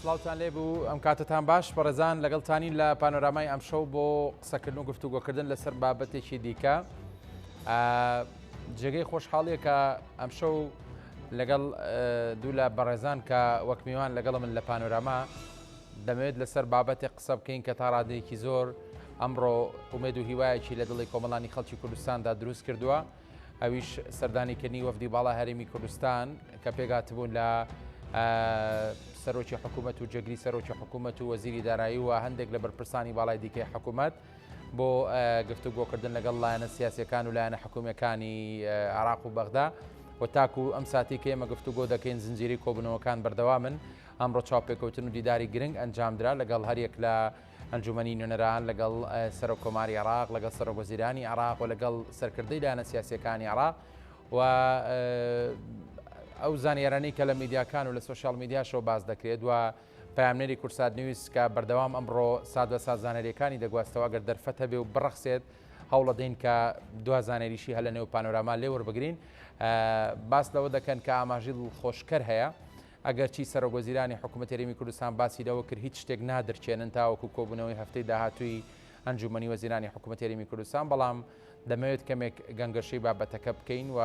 سڵاوتان لێبوو ئەم کاتتان باش بەڕێزان لەگەڵتانین لە پانۆرامای ئەمشەو بۆ قسەکردن و گفتوگۆکردن لەسەر بابەتێکی دیکە جێگەی خۆشحاڵیە کە ئەمشەو لەگەڵ دوو لە بەڕێزان کە وەک میوان لەگەڵ من لە پانۆراما دەمەوێت لەسەر بابەتێک قسە بکەین کە تا ڕادەیەکی زۆر ئەمڕۆ ئومێد و هیوایەکی لە دڵی کۆمەڵانی خەڵکی کوردستاندا دروست کردووە ئەویش سەردانیکردنی وەفدی باڵا هەرێمی کوردستان کە پێگاتبوون لە سەرۆکی حکوومەت و جێگری سەرۆکی حکوومەت و وەزیری دارایی و هەندێک لە بەرپرسانی باڵای دیکەی حکوومەت بۆ گفتوگۆکردن لەگەڵ لایەنە سیاسیەکان و لایەنە حکوومیەکانی عێراق و بەغدا و تاکو ئەم ساتی کە ئێمە گفتوگۆ دەکەین زنجیری کۆبوونەوەکان بەردەوامن ئەمڕۆ چاوپێکەوتن و دیداری گرنگ ئەنجامدرا لەگەڵ هەریەک لە ئەنجومەنی نوێنەران لەگەڵ سەرۆک کۆماری عێراق لەگەڵ سەرۆک وەزیرانی عێراق و لەگەڵ سەرکردەی لایەنە سیاسیەکانی عێراق و ئەو زانیارانەی کە لە میدیاکان و لە سوۆشیال میدیاشەوە باز دەکرێت و پامنێری کورسات نوویست کە بەردەوام ئەمڕۆ ساد زانیاریەکانی دەگواستەوە گەر دەرفەتە بێ و بڕەخسێت هەوڵە دەین کە دو زانێریشی هە لە نێو پانۆراما لێ وەربگرین باس لەوە دەکەن کە ئاماژی خۆشکەر هەیە ئەگەر چی سەرۆک وەزیرانی حکوومەت هەرێمی کوردستان باسی لەوە کرد هیچ شتێک نادرچێنن تاوەکو کۆبوونەوەی هەفتەی داهاتووی ئەنجومەنی وەزیرانی حکوومەت هەرێمی کوردستان بەڵام دەمەوێت کەمێک گەنگەشەی بابەتەکە بکەین و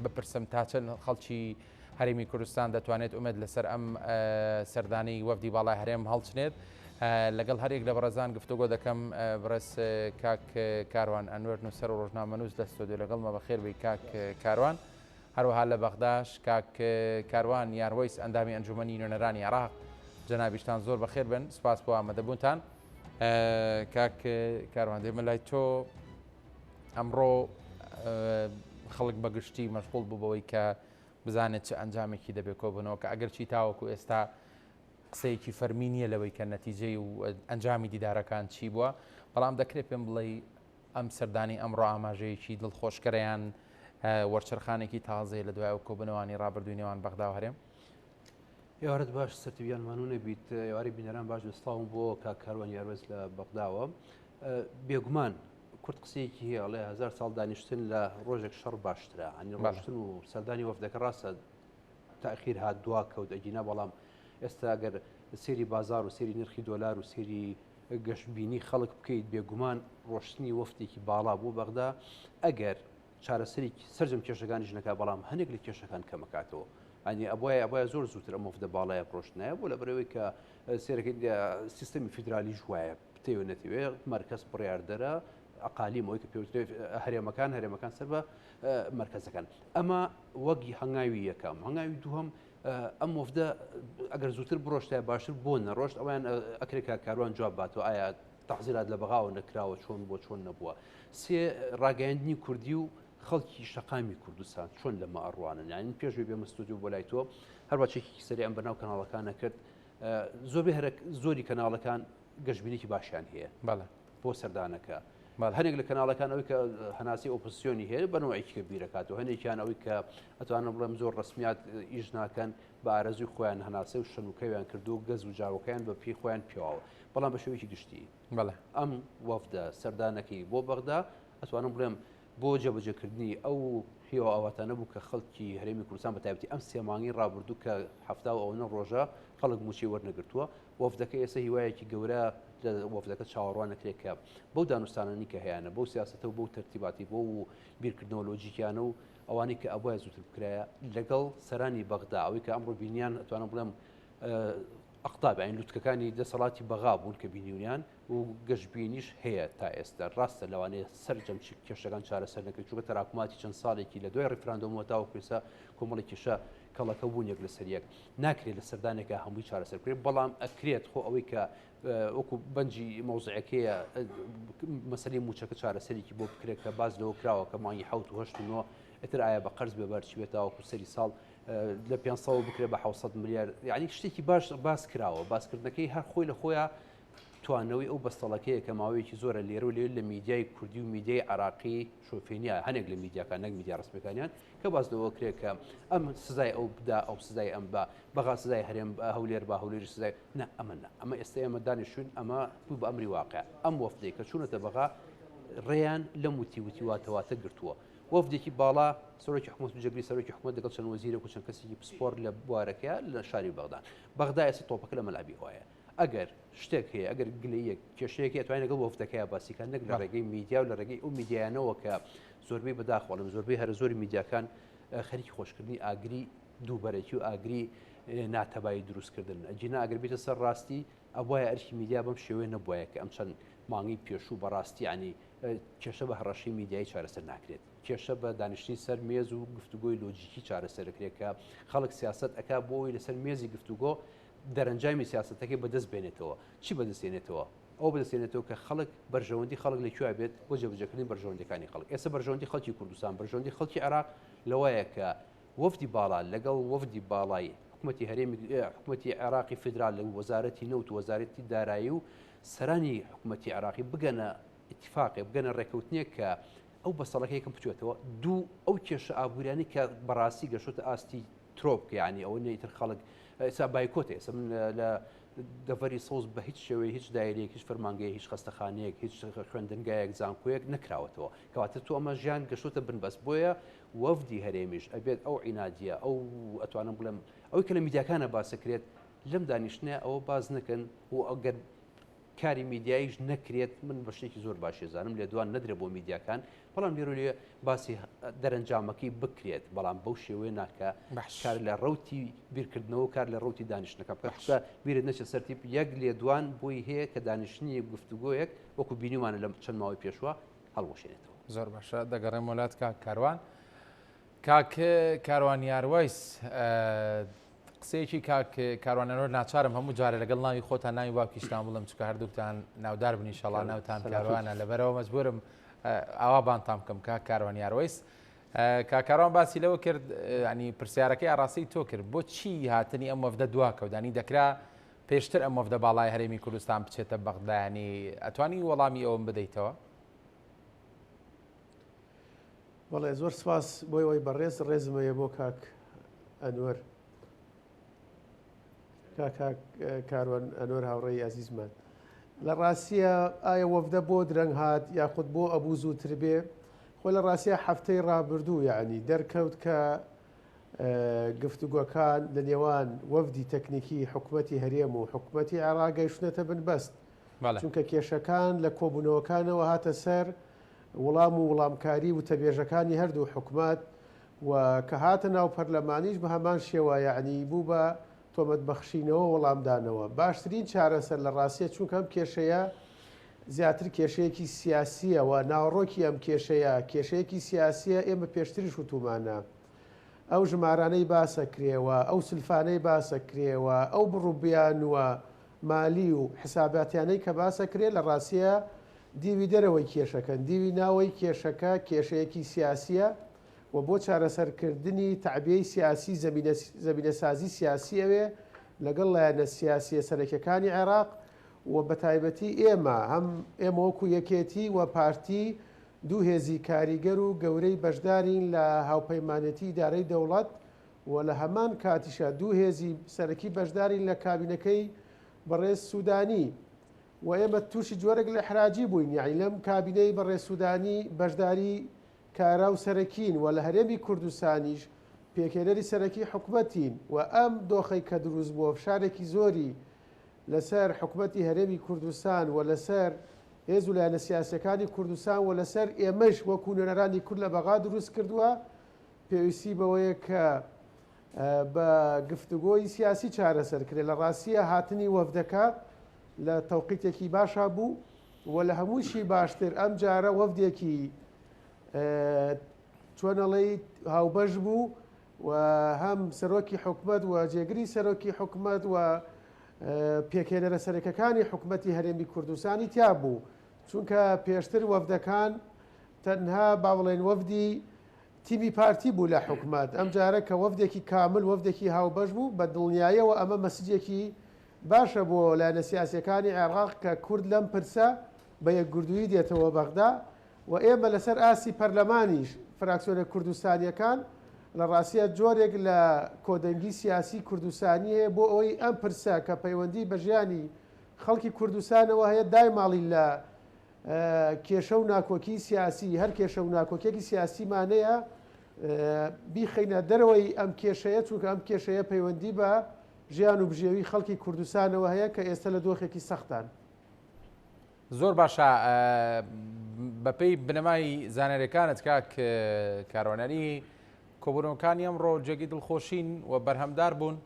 بپرسم تا چەند خەڵکی هەرێمی کوردستان دەتوانێت ئومێد لەسەر ئەم سەردانی وەفدی باڵای هەرێم هەڵچنێت لەگەڵ هەرێک لە بەڕێزان گفتوگۆ دەکەم بڕێز کاک کاروان ئەنوەر نووسەر و ڕۆژنامەنووس لە ستۆدیۆ لەگەڵمە بەخێر بی کاک کاروان هەروەها لە بەغداش کاک کاروان یاروەیس ئەندامی ئەنجومەنی نوێنەرانی عێراق جەنابیشتان زۆر بەخێر بن سپاس بۆ ئامادەبوونتان کاک کاروان دێمە لای تۆ ئەمڕۆ خەڵک بەگشتی مەشغوڵ بوو بەوەی کە بزانێت چه ئەنجامێکی دەبێت کۆبوونەوە کە ئەگەر چی تاوەکو ئێستا قسەیەکی فەرمی نییە لەوەی کە نەتیجەی و ئەنجامی دیدارەکان چی بووە بەڵام دەکرێت پێم بڵێ ئەم سەردانی ئەمڕۆ ئاماژەیەکی دڵخۆشکەرەیان وەرچەرخانێکی تازەیە لە دوای ئەو کۆبوونەوانی ڕابردووی نێوان بەغدا و هەرێم یارت باش سەرتیبیانمانونە بیت یاری بینەران باش دەستاوم بۆ کاکاروان یاروێز لە بەغداوە بێگومان کورت قسەیەکی هەیە ئەڵێ هەزار ساڵ دانیشتن لە ڕۆژێک شەڕ باشترە ئەنی ڕۆشتن و سەردانی وەفدەکە ڕاستە تاخیر هات دوا کەوت ئەجینا بەڵام ئێستا ئەگەر سێری بازار و سێری نرخی دۆلار و سێری گەشتبینی خەڵک بکەیت بێگومان ڕۆشتنی وەفتێکی باڵا بوو بەغدا ئەگەر چارەسەری سەرجەم کێشەکانیش نەکات بەڵام هەندێک لە کێشەکان کەمەکاتەوە ئەنی ئەبووە زۆر زووتر ئەم وەفدە باڵایە ڕۆشتنایە بۆ لە بەرەوەی کە سێرەکەی سیستەمی فیدرالی ژوایە بتەوێ نەتیوێ مرکز بڕیاردەرە ئەقالیم ئەوەی کە پێوترێت هەرێمەکان سەر بە مرکزەکان ئەمە وەگی هەنگاوی یەکەم هەنگاوی دووەم ئەم وەفدە ئەگەر زووتر بڕۆشتای باشتر بۆ نەڕۆشت ئەویان ئەکرێکا کاروان جواب باتەوە ئایا تەحزیرات لە بەغاوە نەکراوە چۆن بۆ چۆن نەبووە سێ ڕاگەیاندنی کوردی و خەڵکی شەقامی کوردستان چۆن لەمە ئەڕوانن یعنی پێشوی بێمە ستودیو بۆ لای تۆ هەروە چێکی سەری ئەم بەناو کەناڵەکانە کرد زۆری کەناڵەکان گەشتبینێکی باشیان هەیە بەڵێ بۆ سەردانەکە هەنێک لە کەناڵەکان ئەوەی کە هەناسی ئۆپۆزیسیۆنی هەیە بەنەوەیکی کە بیرەکاتەوە هەنێکیان ئەوەی کە ئەتوانم بڵێم زۆر ڕسمیات ئیش ناکەن بە ئارەزوی خۆیان هەناسە و شەنوکەویان کردو و گەز و جاوەکەیان بە پێی خۆیان پێواوە بەڵام بە شێوەیەکی گشتی ئەم وەفدە سەردانەکەی بۆ بەغدا ئەتوانم بڵێم بۆ جێبەجێکردنی ئەو هیوا ئەواتانە بوو کە خەڵکی هەرێمی کوردستان بەتایبەتی ئەم سێمانگی ڕابردوو کە هەفتا و ئەوەنە ڕۆژە خەڵک موچی وەرنەگرتووە وەفدەکە ئێستا هیوایەکی گەورە لە وەفدەکە چاوەڕوان نەکرێت کە بەو دانوستانانی کە هەیەە بەو سیاستە و بەو تەرتیباتی بۆ و بیرکردنەوە لۆجیکیانە و ئەوانی کە ئەوە زووتر بکرایە لەگەڵ سەرانی بەغدا ئەوەی کە ئەمڕۆ بینیان ئەتوانم بڵێم ئەقتابین لوتکەکانی دەسەڵاتی بەغا بوون کە بینیونیان و گەشتبینیش هەیە تا ئێستا ڕاستە لەوانەیە سەرجەم کێشەکان چارەسەر نەکرد چونکە تەراکماتی چەند ساڵێکی لە دوای ڕیفراندۆمەوە تاوەکو ئێستا کۆمەڵی کێشە کەڵەکە بوون یەک لەسەر یەک ناکرێت لە سەردانێکە هەمووی چارەسەر بکرێت بەڵام ئەکرێت خۆ ئەوەی کە وەکو بەنجی مەوزعەکەیە مەسەلەی موچەکە چارەسەرێکی بۆ بکرێت کە باز لەوە کراوە کە مانگی 1970 ئێتر ئایا بە قەرز بێبەرچوێتەوەکو سەری ساڵ لە 500 بکرێت بە 700 ملیار یعنی شتێکی باش باس کراوە باسکردنەکەی هەر خۆی لە خۆیان توانەوەی ئەو بەستەڵەکەیە کە ماوەیەکی زۆرە لێرە و لێ لە میدیای کوردی و میدیای عراقی شۆفێنیە هەنێک لە میدیاکان نەک میدیا ڕسمیەکانیان کە باز لەوە کرێت کە ئەم سزای ئەو بدا ئەو سزای ئەم بە بەغا سزای هەرێم هەولێر با هەولێری سزای نە ئەمە ئێستا ئێمە دانیشتوین ئەمە بوو بە ئەمری واقع ئەم وەفدەی کە چوونەتە بەغا ڕێیان لەم وتی واتەواتە گرتووە وەفدێکی باڵا سەرۆکی حکومەت جەبری سەرۆکی حکومەت لەگەڵ چەند وەزیرێک و چەند کەسێکی پسپۆر لە بوارەکەیە لە شاری بەغداد. بەغدا ئێستا تۆپەکە لە مەلعبی خۆیە. ئەگەر شتێک هەیە ئەگەر گلەیەک کێشەیەکی ئەتوانێت لەگەڵ وەفدەکەیە باسیکان نەک لە ڕێگەی میدیا و لە ڕێگەی ئەو میدیایانەوە کە زۆربەی بەداخۆڵم زۆربەی هەرە زۆری میدیاکان خەریکی خۆشکردنی ئاگری دووبەرەکی و ئاگری ناتەبایی دروستکردن ئەجینا ئەگەر بێتە سەر ڕاستی ئەوایە ئەرکی میدیا بەم شێوەیە نەبووایە کە ئەم چەند مانگی پێشوو بەڕاستی ینی کێشە بە هەڕەشی میدیایی چارەسەر ناکرێت کێشە بە دانیشتنی سەر مێز و گفتوگۆی لۆجیکی چارەسەرکرێت کە خەڵک سیاست ئەک بۆی لەسەر مێزی گفتوگۆ دەرەنجامی سیاستەکەی بەدەست بێنێتەوە چی بەدەستێنێتەوە ئەو بەدەستێنێتەوە کە خەڵک بەرژەوەندی خەڵک لەکوێ بێت بۆ جێبەجێکردنی بەرژەوەندەکانی خەڵک ئێستا بەرژەوەندی خەڵکی کوردستان بەرژەوەندی خەڵکی عێراق لەوەیە کە وەفدی باڵا لەگەڵ وەفدی باڵای حکوومەتی هەرێمی حکوومەتی عێراقی فدرال لە وەزارەتی نەوت و وەزارەتی دارایی و سەرانی حکوومەتی عێراقی بگەنە اتفاقی بگەنە ڕێکەوتنیە کە ئەو بەسەڵەکەیکم بچێتەوە دوو ئەو کێشە ئابوورانی کە بەڕاستی گەشتە ئاستی ترۆپ یعنی ئەوە نەیتر خەڵک ئێستا بایکۆتێ ئێستا من لە دەڤەری سەوز بە هیچ شێوەیە هیچ دایرەیەک هیچ فەرمانگەیە هیچ خەستەخانەیەک هیچ خوێندنگایەک زانکۆیەک نەکراوەتەوە کەواتە تو ئەمە ژیان گەشتە بنبەست بۆیە وەفدی هەرێمیش ئەبێت ئەو عینادیە ئەو ئەتوانم بڵێم ئەوەی کە لە میدیاکانە باسەکرێت لەم دانیشتنە ئەوە باز نەکەن و ئەگەر کاری میدیایش نەکرێت من بە شتێکی زۆر باشێزانم لێ دوان نەدرێت بۆ میدیاکان بەڵام لێرۆ باسی دەرەنجامەکەی بکرێت بەڵام بەو شێوەیە ناکە کار لە ڕوتی بیرکردنەوە کار لە ڕوتی دانیشتەکە بکە بیرت نەچێت سەرتیپ یەک لێ دوان بۆی هەیە کە دانیشتنی گفتوگۆیەک وەکو بینیوانە لە چەند ماوەی پێشوە هەڵوەشێنێتەوە زۆر باشە دەگەڕێم وڵات کاروان کاروانیاروایس قسەیەکی کاروانەوە ناچارم هەموو جارە لەگەڵ ناوی خۆتان ناوی باوکیشتان بڵم چکە هەردووکتان ناودار بنی شەڵا ناوتان کاروانە لەبەرەوە مەجبورم ئاوابانتان بکەم کاروانیاروایس کاروان باسی لەوە کرد ینی پرسیارەکەی ئاڕاستی تۆ کرد بۆ چی هاتنی ئەم وەفدە دواکەوتانی دەکرا پێشتر ئەم وەفدە باڵای هەرێمی کوردستان بچێتە بەغدا ینی ئەتوانی وەڵامی ئەوم بدەیتەوە وەڵێ زۆر سپاس بۆی ئەوەی بەڕێز ڕێزمەیە بۆ کاک ئەنوەر کاروان ئەنوەر هاوڕێی عەزیزمان لە ڕاستیە ئایا وەفدە بۆ درەنگ هات یاخود بۆ ئەبوو زووتر بێ خۆ لە ڕاستیە هەفتەی ڕابردوو یعنی دەرکەوت کە گفتوگۆکان لە نێوان وەفدی تەکنیکی حکوومەتی هەرێم و حکوومەتی عێراق گەیشتنەتە بنبەست چونکە کێشەکان لە کۆبوونەوەکانەوە هاتە سەر وەڵام و وەڵامکاری و تەبێژەکانی هەردوو حکوومەت و کە هاتە ناو پەرلەمانیش بە هەمان شێوە یعنی بوو بە تۆمەت بەخشینەوە وەڵامدانەوە باشترین چارەسەر لە ڕاستیە چونکە ئەم کێشەیە زیاتر کێشەیەکی سیاسیە و ناوڕۆکی ئەم کێشەیەکی سیاسیە ئێمە پێشتریش وتومانە ئەو ژمارانەی باسە کرێوە ئەو سلفانەی باسە کرێوە ئەو بڕووبیان وە مالی و حساباتیانەی کە باسە کرێ لە ڕاستیە دیوی دەرەوەی کێشەکەن دیوی ناوەی کێشەکە کێشەیەکی سیاسیە و بۆ چارەسەرکردنی تعبیەی سیاسی زەمینەسازی سیاسی ئەوێ لەگەڵ لایەنە سیاسیە سەرەکیەکانی عێراق و بە تایبەتی ئێمە وەکو یەکێتی و پارتی دوو هێزی کاریگەر و گەورەی بەشدارین لە هاوپەیمانەتی ئیدارەی دەوڵەت و لە هەمان کاتیشە دوو هێزی سەرەکی بەشدارین لە کابینەکەی بەڕێز سوودانی و ئێمە تووشی جۆرەێک لە حراجی بووین یعنی لەم کابینەی بەڕێز سوودانی بەشداری کارا و سەرەکین و لە هەرێمی کوردستانیش پێکێنەری سەرەکی حکوومەتین و ئەم دۆخەی کە دروست بووە فشارێکی زۆری لەسەر حکوومەتی هەرێمی کوردستان و لەسەر هێز و لایەنە سیاسەکانی کوردستان و لەسەر ئێمەش وەکو نوێنەرانی کورد لە بەغا دروست کردووە پێویستی بەوەیە کە بە گفتوگۆی سیاسی چارەسەر کرێت لە ڕاستیە هاتنی وەفدەکە لە تەوقیتێکی باشا بوو و لە هەمووشی باشتر ئەم جارە وەفدێکی چۆنەڵی هاوبەش بوو و هەم سەرۆکی حکوومەت و جێگری سەرۆکی حکوومەت و پێکێنەرە سەرەکیەکانی حکوومەتی هەرێمی کوردستانی تیا بوو چونکە پێشتر وەفدەکان تەنها باوەڵێن وەفدی تیمی پارتی بوو لە حکوومەت ئەم جارە کە وەفدێکی کامل وەفدێکی هاوبەش بوو بە دڵنیاییەوە ئەمە مەسیجێکی باشە بۆ لایەنە سیاسیەکانی عێراق کە کورد لەم پرسە بە یەکگردووی دێتەوە بەغدا و ئێمە لەسەر ئاسی پەرلەمانیش فراکسیۆنە کوردستانیەکان لە ڕاستیە جۆرێک لە کۆدەنگی سیاسی کوردستانی هەیە بۆ ئەوەی ئەم پرسە کە پەیوەندی بە ژیانی خەڵکی کوردستانەوە هەیە دای ماڵی لە کێشە و ناکۆکی سیاسی هەر کێشە و ناکۆکێکی سیاسیمانەیە بیخینە دەرەوەی ئەم کێشەیە چونکە ئەم کێشەیە پەیوەندی بە ژیان و بژێوی خەڵکی کوردستانەوە هەیە کە ئێستا لە دۆخێکی سەختان. زۆر باشە بەپێی بنەمای زانەرەکانت کاک کاروانەری کۆبوونەوەکانی ئەمڕۆ جێگی دڵخۆشین و بەرهەمدار بوون.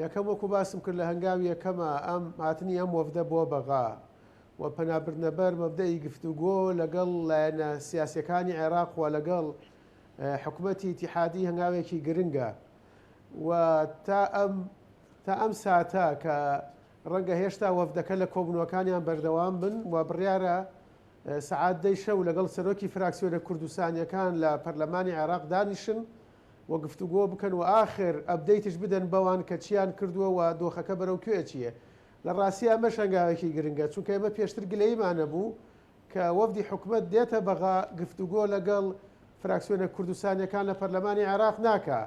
یەکەم وەکو باسم کرد لە هەنگاوی یەکەمە ئەم هاتنی ئەم وەفدە بۆ بەغا و پەنابردنەبەر مەبدەی گفتوگۆ لەگەڵ لایەنە سیاسیەکانی عێراق و لەگەڵ حکوومەتی ئیتیحادی هەنگاوێکی گرنگە و تا ئەم ساتە کە ڕەنگە هێشتا وەفدەکە لە کۆبوونەوەکانیان بەردەوام بن و بڕیارە سەعات دەی شەو لەگەڵ سەرۆکی فراکسیۆنە کوردستانیەکان لە پەرلەمانی عێراق دانیشن و گفتوگۆ بکەن و ئاخر ئەبدەیتش بدەن بەوان کە چیان کردووە و دۆخەکە بەرەو کوێ چییە. لە ڕاستی ئەمە شەنگاوێکی گرنگە چونکە ئێمە پێشتر گلەیمانە بوو کە وەفدی حکوومەت دێتە بەغا گفتوگۆ لەگەڵ فراکسیۆنە کوردستانیەکان لە پەرلەمانی عێراق ناکە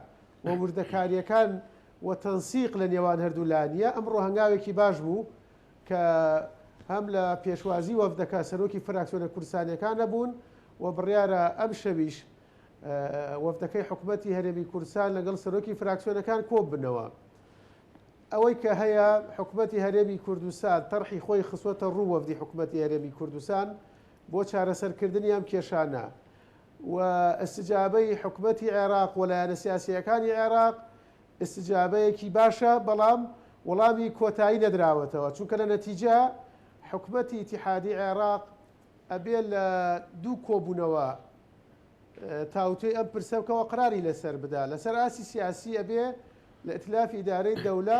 و وردەکاریەکان و تەنسیق لە نێوان هەردوو لایەنە. ئەمڕۆ هەنگاوێکی باش بوو کە هەم لە پێشوازی وەفدەکە سەرۆکی فراکسیۆنە کوردستانیەکان نەبوون و بڕیارە ئەم شەویش وەفدەکەی حکوومەتی هەرێمی کوردستان لەگەڵ سەرۆکی فراکسیۆنەکان کۆب بنەوە. ئەوەی کە هەیە حکوومەتی هەرێمی کوردستان تەرحی خۆی خسوەتە ڕوو وەفدی حکوومەتی هەرێمی کوردستان بۆ چارەسەرکردنی ئەم کێشانە و ئەستجابەی حکوومەتی عێراق و لایەنە سیاسیەکانی عێراق ئستجابەیەکی باشە بەڵام وەڵامی کۆتایی نەدراوەتەوە چونکە لە نەتیجە حکوومەتی ئیتیحادی عێراق ئەبێ لە دوو کۆبوونەوە تاوتوی ئەم پرسەکەەوە قراری لەسەر بدا لەسەر ئاسی سیاسی ئەبێ لە ئیتلافی ئیدارەی دەوڵە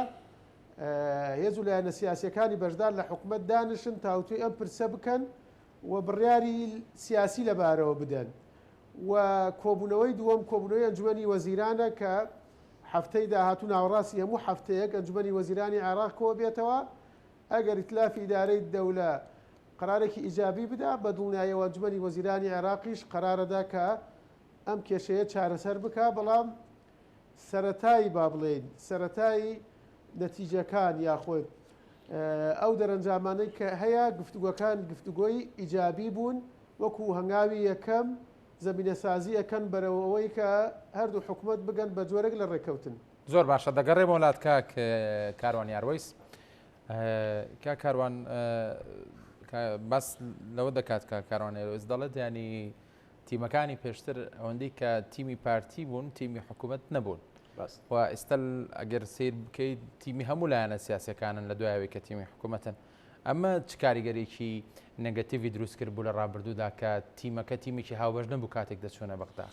هێز و لایەنە سیاسیەکانی بەشدار لە حکوومەت دانشن تاوتوی ئەم پرسە بکەن و بڕیاری سیاسی لەبارەوە بدەن و کۆبوونەوەی دووەم کۆبوونەوەی ئەنجومەنی وەزیرانە کە هەفتەی داهاتوو ناوەڕاستی هەموو هەفتەیەک ئەنجومەنی وەزیرانی عێراق کۆ بێتەوە ئەگەر ئیتلافی ئیدارەی دەوڵە قرارێکی ئیجابی بدا بە دڵنیاییەوە ئەنجومەنی وەزیرانی عێراقیش قرارەدا کە ئەم کێشەیە چارەسەر بکە بەڵام سەرەتایی با بڵێن سەرەتایی نەتیجەکان یاخۆت ئەو دەرەنجامانەی کە هەیە گفتوگۆکان گفتوگۆی ئیجابی بوون وەکو هەنگاوی یەکەم زەمینەسازی ئەەکەن بەرەوەی کە هەردوو حکوومەت بگەن بە جۆرێک لە ڕێکەوتن. زۆر باشە دەگەڕێ وڵات کاک کاروان یاروەیس کا کاروان بەس لەوە دەکات کە کاروانێرۆز دەڵێت ینی تیمەکانی پێشتر ئەوەندەی کە تیمی پارتی بوون تیمی حکوومەت نەبوون و ئێستا ئەگەر سیر بکەیت تیمی هەموو لایەنە سیاسەکانن لە دوایەوەی کە تیمی حکوومەتن ئەمە چ کاریگەرێکی نەگەتیڤی دروست کرد بوو لە ڕابردوودا کە تیمەکە تیمێکی هاوبەش نەبوو کاتێک دەچوونە بەغدا.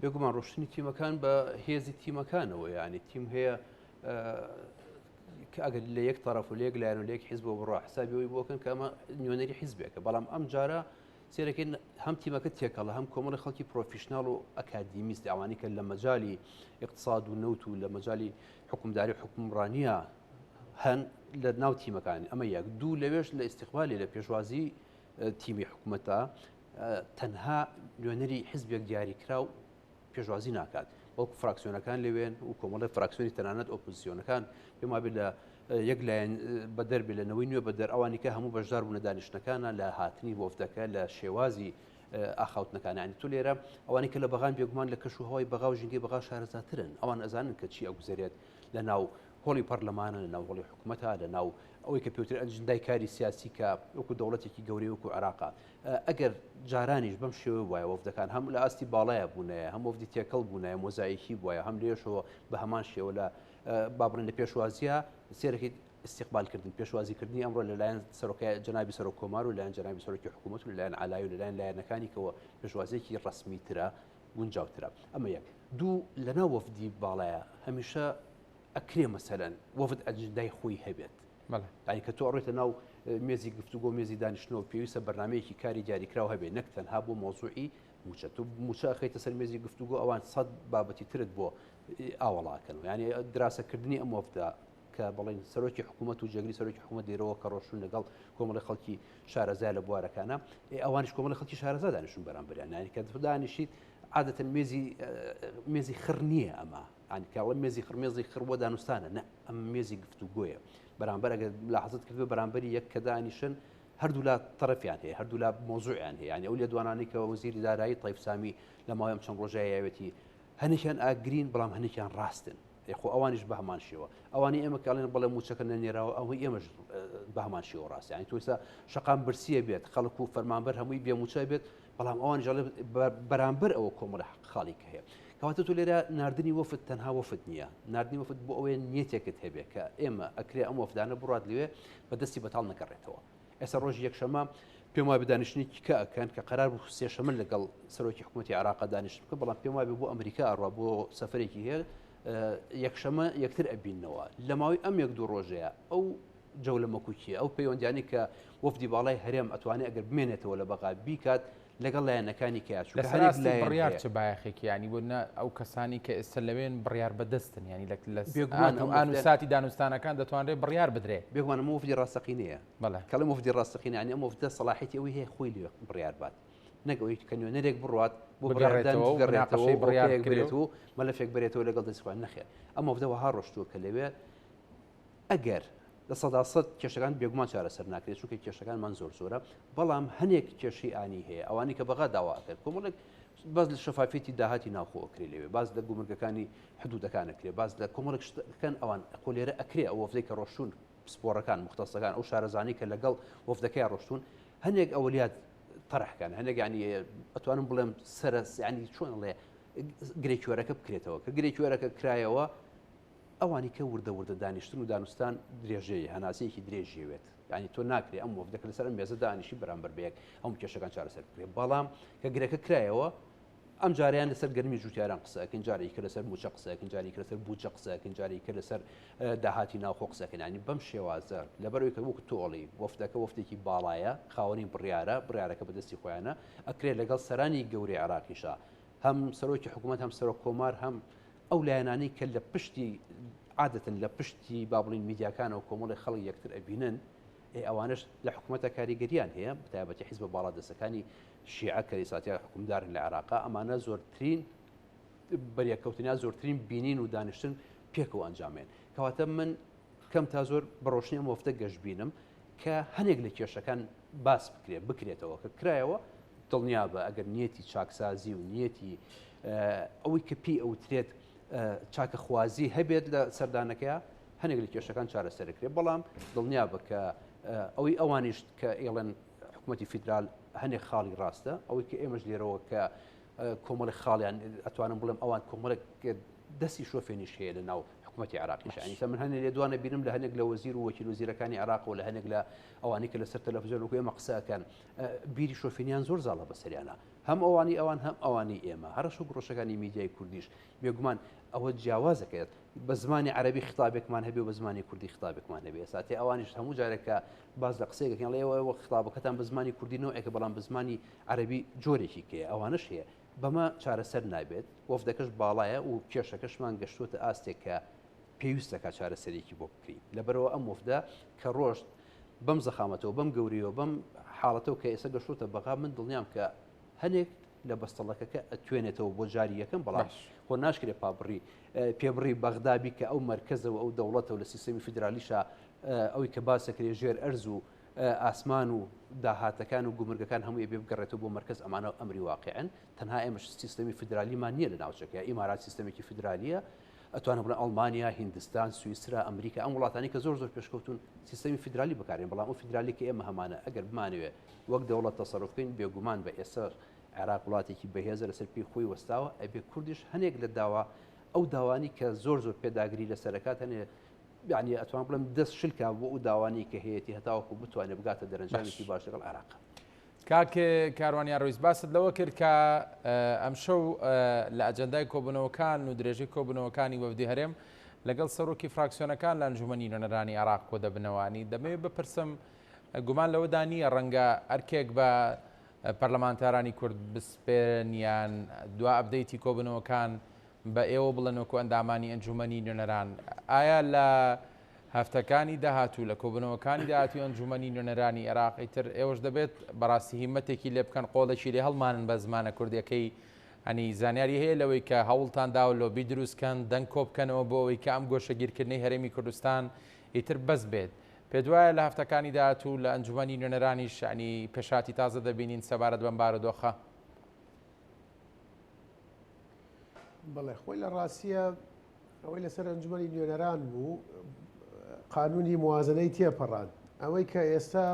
بێگومان ڕۆشتنی تیمەکان بە هێزی تیمەکانەوە ینی تیم هەیە کە ئەگەر لە یەک تەرەف و لێک لایەن و لێک حیزبەوە بڕوا حسابیەوەی بۆکەن کە ئەمە نوێنەری حیزبێکە بەڵام ئەم جارە سێرەکەین هەم تیمەکە تێکەڵە هەم کۆمەڵی خەڵکی پرۆفیشناڵ و ئەکادیمیست ئەوانی کە لە مەجای اقتصاد و نەوت و لە مەجای حکومداری حکومڕانیە هەن لە ناو تیمەکانی ئەمە یەک دوو لەوێش لە ئیستیقبالی لە پێشوازی تیمی حکوومەتە تەنها نوێنەری حیزبێک دیاریکرا و پێشوازی ناکات وەکو فراکسیۆنەکان لەوێن و کۆمەڵی فراکسیۆنی تەنانەت ئۆپۆزیسیۆنەکان پێما بێت لە یەک لایەن بە دەربێت لە نەوەی نوێ بە دەر ئەوانی کە هەموو بەشدار بوون لە دانیشتەکانە لە هاتنی وەفدەکە لە شێوازی ئاخاوتنەکانی تو لێرە ئەوانی کە لە بەغان بێگومان لە کەش و هەوای بەغا و ژینگەی بەغا شارەزاترن ئەوان ئەزانن کە چی ئەگوزارێت لە ناو هۆڵی پەرلەمانە لە ناو هۆڵی حکوومەتە لە ناو ئەوەی کە پێوتر ئەنجندای کاری سیاسی کە وەکو دەوڵەتێکی گەورەی وەکو عێراقا ئەگەر جارانیش بەم شێوە وایە وەفدەکان هەم لە ئاستی باڵایە بوونەیە هەم وەفدی تێکەڵ بوونایە مۆزاییکی بواە هەم لێشەوە بە هەمان شێوە لە بابڕێن لە پێشوازیە سێرەکەی استقبالکردن پێشوازیکردنی ئەمڕۆ لەلایەن سەرۆکای جەنابی سەرۆک کۆمار و لایەن جەنابی سەرۆکی حکوومەت و لەلایەن عالای و لەلایەن لایەنەکانی کەەوە پێشوازیەکی ڕسمیترە گونجاوترە. ئەمە یەک دوو لەناو وەفدی باڵایە هەمیشە ئەکرێ مەسەلەن وەفد ئەجندای خۆی هەبێت ینی کە تۆ ئەڕێتە ناو مێزی گفتوگۆ مێزی دانیشتنەوە پێویستە بەرنمەیەکی کاری دیاریکراو هەبێت نەک تەنها بۆ مۆزوعی موچە تو موچە ئەخەیتە سەر مێزی گفتوگۆ ئەوان سەد بابەتی ترت بۆ ئاوەڵاکەن ینی دراسەکردنی ئەم وەفدە کە بەڵێن سەرۆکی حکوومەت و جێگری سەرۆکی حکوومەت دێرەوە کە ڕۆشتون لەگەڵ کۆمەڵی خەڵکی شارەزای لە بوارەکانە ئەوانش کۆمەڵی خەڵکی شارەزا دانیشتون بەرامبەریان ینی کە دانیشیت عادەتەن مێزی خڕ نییە ئەمە ئەنی کاڵە مێزی خڕوە دانوستانە نە ئەم مێزی گفتوگۆیە بەرامبەر ئەگەر لاحظت کردو بەرامبەری یەک کە دانیشن هەردوو لا تەرەفیان هەیە هەردوو لا مۆزوعیان هەیە ینی ئەو لێ دوانانی کە وەزیری دارایی طیف سامی لە ماوەی چەند ڕۆژایەتی هەنێکیان ئاگرین بەڵام هەنێکیان ڕاستن خۆ ئەوانیش بە هەمان شێوە ئەوانی ئێمە کاڵێن بەڵێ موچەکە نەنێراوە ئەوەی ئێمەش بە هەمان شێوە ڕاست ینی تۆستا شەقام برسیە بێت خەڵک و فەرمانبەر هەمووی بێموچە بێت بەڵام ئەوان ژەڵێ بەرامبەر ئەوە کۆمەڵە خاڵی کە هەیە کەواتە تۆ لێرە نردنی وەفد تەنها وەفد نییە نردنی وەفد بۆ ئەوەیە نیەتێکت هەبێ کە ئێمە ئەکرێ ئەم وەفدانە بڕات لێوێ بەدەستی بەتاڵ نەگەڕێتەوە ئێستا ڕۆژی یەکشەمە پێم وایە بدانیشتنی کە ئەکەن کە قەرار بوو سێشەمە لەگەڵ سەرۆکی حکوومەتی عێراق دانیشت بکە بەڵام پێم وایە بۆ ئەمریکا ئەڕوا بۆ سەفەرێکی هەیە یەکشەمە یەکتر ئەبینەوە لە ماوەی ئەم یەک دوو ڕۆژەیە ئەو جەولە مەکوچیە ئەو پەیوەندیانی کە وەفدی باڵای هەرێم ئەتوانێت ئەگەر بمێنێتەوە لە بەغا بیکات لەگەڵ لایەنەکانی کە بڕیار چ بایەخێکی ینی بۆ ئەو کەسانی کە ئێستا لەوێن بڕیار بەدەستن ینی لە ساتی دانوستانەکان دەتوانرێت بڕیار بدرێ بێگوانە مفدی ڕاستەقینەیە کەڵی مفدی ڕاستەقینە ینی ئەم مفدە سەلاحیەتی ئەوی هەیە خۆی لێ بڕیار بات نەگەوەی کەنوێنەرێک بڕات بۆ بڕێتەوە مەلەفێک بێتەوە لەگەڵ دەستخوان نەخێر ئەم مفدەوە ها ڕۆشتووە کە لەوێ ئەگەر لە سەداسەد کێشەکان بێگومان چارەسەر ناکرێت چونکە کێشەکانمان زۆر زۆرە بەڵام هەنێک کێشی ئانی هەیە ئەوانی کە بەغا داوا کرد کۆمەڵێک باز لە شەفافێتی داهاتی ناوخۆکرێ لەوێ باز لە گومرگەکانی حدودەکانەکرێ باز لە کۆمەڵێک شتەکان ئەوان خۆلێرە ئەکرێ ئەو وەفدەی کە ڕۆشتون سپۆڕەکان مختصەکان ئەو شارەزانی کە لەگەڵ وەفدەکەی ڕۆشتون هەنێک ئەولیات طرحکان هەنێک ینی ئەتوانم بڵێم سەرس ینی چۆن لێ گرێکوێرەکە بکرێتەوە کە گرێکوێرەکە کرایەوە ئەوانی کە وردە دانیشتن و دانوستان درێژەیە هەناسەیەکی درێژێوێت ینی تۆ ناکرێ ئەم وەفدەکە لەسەر مێزە دانیشی بەرامبەر بەیەک ئەم کێشەکان چارەسەر بکرێت بەڵام کە گرێکە کرایەوە ئەم جاریان لەسەر گەرمی جوتیاران قسەکەن جارێک کە لەسەر موچە قسەکەن جاری کە لەسەر بوجە قسەکەن جاری کە لەسەر داهاتی ناوخۆ قسەکەن ینی بەم شێوازە لەبەرەوەی کە وەکو تۆڵی وەفدەکە وەفتێکی باڵایە خاوەنی بڕیارەکە بەدەستی خۆیانە ئەکرێت لەگەڵ سەرانی گەورەی عێراقیشا هەم سەرۆکی حکوومەت هەم سەرۆک کۆمار هەم ئەو لایەنانی کە لە پشتی عادەتەن لە پشتی با بڵین میدیاکانە و کۆمەڵی خەڵک یەکتر ئەبینن ئەوانش لە حکوومەتە کاریگەریان هەیە بەتایبەتی حیزب باڵا دەستەکانی شیعە کەلیساتیا حکومدارن لە عێراق ئەمانە زۆرترین بەریەکەوتنیا زۆرترین بینین و دانیشتن پێکەوە ئەنجامێن کەواتە من کەم تا زۆر بەڕۆشنی ئەم وەفتە گەشت بینم کە هەنێک لە کێشەکان باس بکرێتەوە کە کرایەوە دڵنیا بە ئەگەر نیەتی چاکسازی و نیەتی ئەوەی کە پێی ئەوترێت چاکە خوازی هەبێت لە سەردانەکەیە هەنێک لە کێشەکان چارەسەرکرێت بەڵام دڵنیا بە کە ئەوەی ئەوانیش کە ئێڵەن حکوومەتی فیدرال هەنێک خاڵی ڕاستە ئەوەی کە ئێمەش لێرەوە کە کۆمەڵی خاڵیان ئەتوانم بڵێم ئەوان کۆمەڵێک دەستی شۆفێنیش هەیە لە ناو حکوومەتی عێراقیش ئەنیسە من هەنێک لێدوانە بینم لە هەنێک لە وەزیر و وەکیل وەزیرەکانی عێراق و لە هەنێک لە ئەوانی کە لەسەر تەلەڤیزیۆن وەکو ئێمە قسەکەن بیری شۆفێنیان زۆر زاڵە بەسەریانە هەم ئەوانی ئەوان هەم ئەوانی ئێمە هەرش و گڕۆشەکانی میدیای کوردیش بێگومان ئەوە جیاوازەکەێت بە زمانی عەربی خطابێکمان هەبێ و بە زمانی کوردی خطابێکمان هەبێ ساتی ئەوانیش هەموو جارێکە باز لە قسەیەکەکەن لەوە خطابەکەتان بە زمانی کوردینەوەیکە بەڵام بە زمانی عەربی جۆرێکی کێ ئەوانش هەیە بەمە چارەسەر نابێت وەفدەکەش باڵایە و کێشەکەشمان گەشتوتە ئاستێک کە پێویستەکە چارەسەرێکی بۆ بکرین لەبەرەوە ئەم وەفدە کە ڕۆژ بەم زەخامەتەوە بەم گەوریەوە بەم حاڵەتەوە کە ئێستا گەشتوتە بەغا من دڵنیام کە هەنێک لە بەستەڵەکەکە ئەتوێنێتەوە بۆ جاری یەکەم بەڵام خۆ ناشکرێت پێبڕی بەغدابی کە ئەو مەرکەزەوە ئەو دەوڵەتەوە لە سیستەمی فیدرالیشا ئەوەی کە باسەکرێ ژێر ئەرز و ئاسمان و داهاتەکان و گومرگەکان هەموو بێ بگەڕێتەوە بۆ مەرکەز ئەمانە ئەمری واقعن تەنها ئێمەش سیستەمی فیدرالیمان نییە لە ناوچەکە ئیمارات سیستەمێکی فیدرالیە ئەتوانە بڵێن ئەڵمانیا هیندستان سوئیسرا ئەمریکا ئەم وڵاتانی کە زۆر پێشکەوتون سیستەمی فیدرالی بەکارێن بەڵام ئەو فیدرالی کە ئێمە هەمانە ئەگەر بمانوێت وەک دەوڵەت تەسەڕوفکەین بێگومان بە ئێستا عێراق وڵاتێکی بەهێزە لەسەر پێی خۆی وەستاوە ئەبێ کوردیش هەنێک لە داوا ئەو داوانی کە زۆر پێداگری لە سەرکات هەنێ یعنی ئەتوان بڵم دەست شلکە بۆ ئەو داوانی کە هەیەی هەتاوەکو بتوانێت بگاتە دەرەنجامێکی باش لەگەڵ عێراق کاکێ کاروانیان ڕویس باست لەوە کرد کە ئەم شەو لە ئەجەندای کۆبوونەوەکان و درێژەی کۆبوونەوەکانی وەفدی هەرێم لەگەڵ سەرۆکی فراکسیۆنەکان لە ئەنجومەنی نوێنەرانی عێراق کۆ دەبنەوانی دەمەوێت بپرسم گومان لەوەدا نییە ڕەنگە ئەرکێک بە پەرلەمانتارانی کورد بسپێنیان دوا ئەبدەیتی کۆبوونەوەکان بە ئێوە بڵێنەوەکو ئەندامانی ئەنجومەنی نوێنەران ئایا لە هەفتەکانی داهاتوو لە کۆبوونەوەکانی داهاتوی ئەنجومەنی نوێنەرانی عێراقی تر ئێوەش دەبێت بەڕاستی هیمەتێکی لێ بکەن قۆڵێکی لێ هەڵمانن بە زمانە کوردیەکەی ئەنی زانیاری هەیە لەوەی کە هەوڵتاندا و لۆبی دروستکەن دەنگ کۆبکەنەوە بۆ ئەوەی کە ئەم گۆشەگیرکردنەی هەرێمی کوردستان ئیتر بەس بێت. پێ دوایە لە هەفتەکانی داهاتوو لە ئەنجومەنی نوێنەرانی شانی پێشاتی تازە دەبینین سەبارەت بەم بارودۆخە؟ بەڵێ خۆی لە ڕاستیە ئەوەی لەسەر ئەنجومەنی نوێنەران بوو قانونی موازنەی تێپەڕان ئەوەی کە ئێستا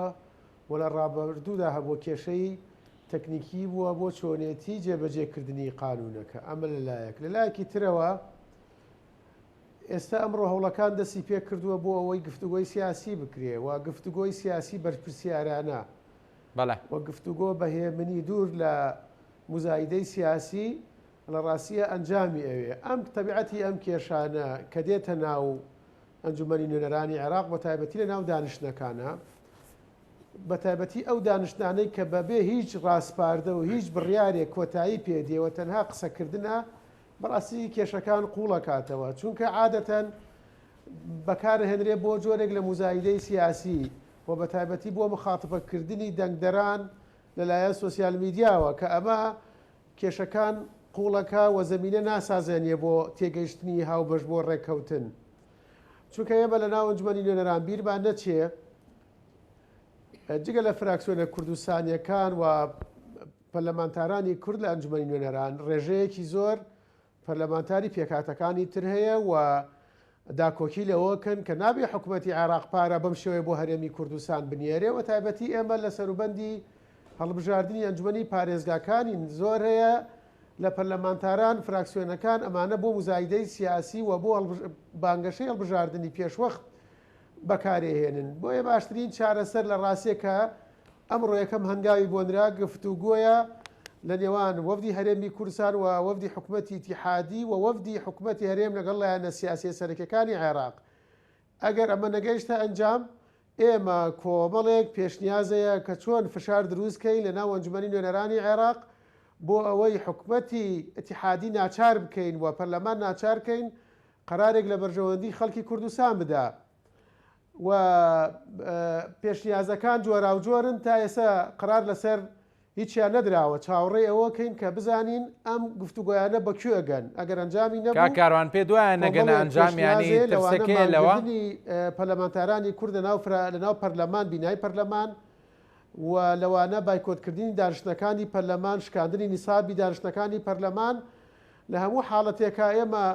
وە لە ڕابردوودا هەبوو کێشەی تەکنیکی بووە بۆ چۆنێتی جێبەجێکردنی قانونەکە ئەمە لەلایەک لەلایەکی ترەوە ئێستا ئەمڕۆ هەوڵەکان دەستی پێ کردووە بۆ ئەوەی گفتوگۆی سیاسی بکرێ و گفتوگۆی سیاسی بەرپرسیارانە وە گفتوگۆ بەهێمنی دوور لە مزایدەی سیاسی لە ڕاستیە ئەنجامی ئەوێ ئەم تەبیعەتی ئەم کێشانە کە دێتە ناو ئەنجومەنی نوێنەرانی عێراق بە تایبەتی لە ناو دانیشتەکانە بە تایبەتی ئەو دانیشتانەی کە بەبێ هیچ ڕاستپاردە و هیچ بڕیارێک کۆتایی پێدێەوە تەنها قسەکردنە بەڕاستی کێشەکان قوڵەکاتەوە چونکە عادەتەن بەکارهێنرێ بۆ جۆرێک لە مزایدەی سیاسی و بە تایبەتی بۆ مخاتبەکردنی دەنگدەران لەلایەن سوسیال میدیاوە کە ئەمە کێشەکان قوڵەکە و زەمینە ناسازێنیە بۆ تێگەیشتنی هاوبەش بۆ ڕێککەوتن چونکە ئێمە لە ناو ئەنجومەنی نوێنەران بیرمان نەچێ جگە لە فراکسیۆنە کوردستانیەکان و پەرلەمانتارانی کورد لە ئەنجومەنی نوێنەران ڕێژەیەکی زۆر پەرلەمانتاری پێکاتەکانی تر هەیە و داکۆکی لەوەکەن کە نابێ حکوومەتی عێراق پارە بەم شێوەیە بۆ هەرێمی کوردستان بنێرێ و تایبەتی ئێمە لە سەروبەندی هەڵبژاردننی ئەنجومەنی پارێزگاکانی زۆر هەیە لە پەرلەمانتاران فراکسیۆنەکان ئەمانە بۆ مزایدەی سیاسی و بۆ بانگەشەی هەڵبژاردننی پێشوەخت بەکارێهێنن بۆیە باشترین چارەسەر لە ڕاستێکە ئەمڕۆ یەکەم هەنگاوی بۆنرا گفتوگۆیە لە نێوان وەفدی هەرێمی کوردستان و وەفدی حکوومەتی ئیتیحادی و وەفدی حکوومەتی هەرێم لەگەڵ لایەنە سیاسی سەرەکیەکانی عێراق ئەگەر ئەمە نەگەیشتە ئەنجام ئێمە کۆمەڵێک پێشنیازەیە کە چۆن فشار دروستکەین لە ناو ئەنجومەنی نوێنەرانی عێراق بۆ ئەوەی حکوومەتی ئیتیحادی ناچار بکەین و پەرلەمان ناچارکەین قەرارێک لە بەرژەوەندی خەڵکی کوردستان بدا و پێشنیازەکان جۆرا و جۆرن تا ئێستا قەرار لەسەر هیچیان نەدراوە چاوەڕێ ئەوەکەین کە بزانین ئەم گفتوگۆیانە بەکوێگەن ئەگەر ئەنجامی نەبوو کاروان پێ دوایە نەگەنە ئەنجامیانی ترسەکەی لەوە پەرلەمانتارانی کورد لەناو پەرلەمان بینای پەرلەمان و لەوانە بایکۆتکردنی دانیشتەکانی پەرلەمان شکاندنی نیسابی دانیشتەکانی پەرلەمان لە هەموو حاڵەتێکە ئێمە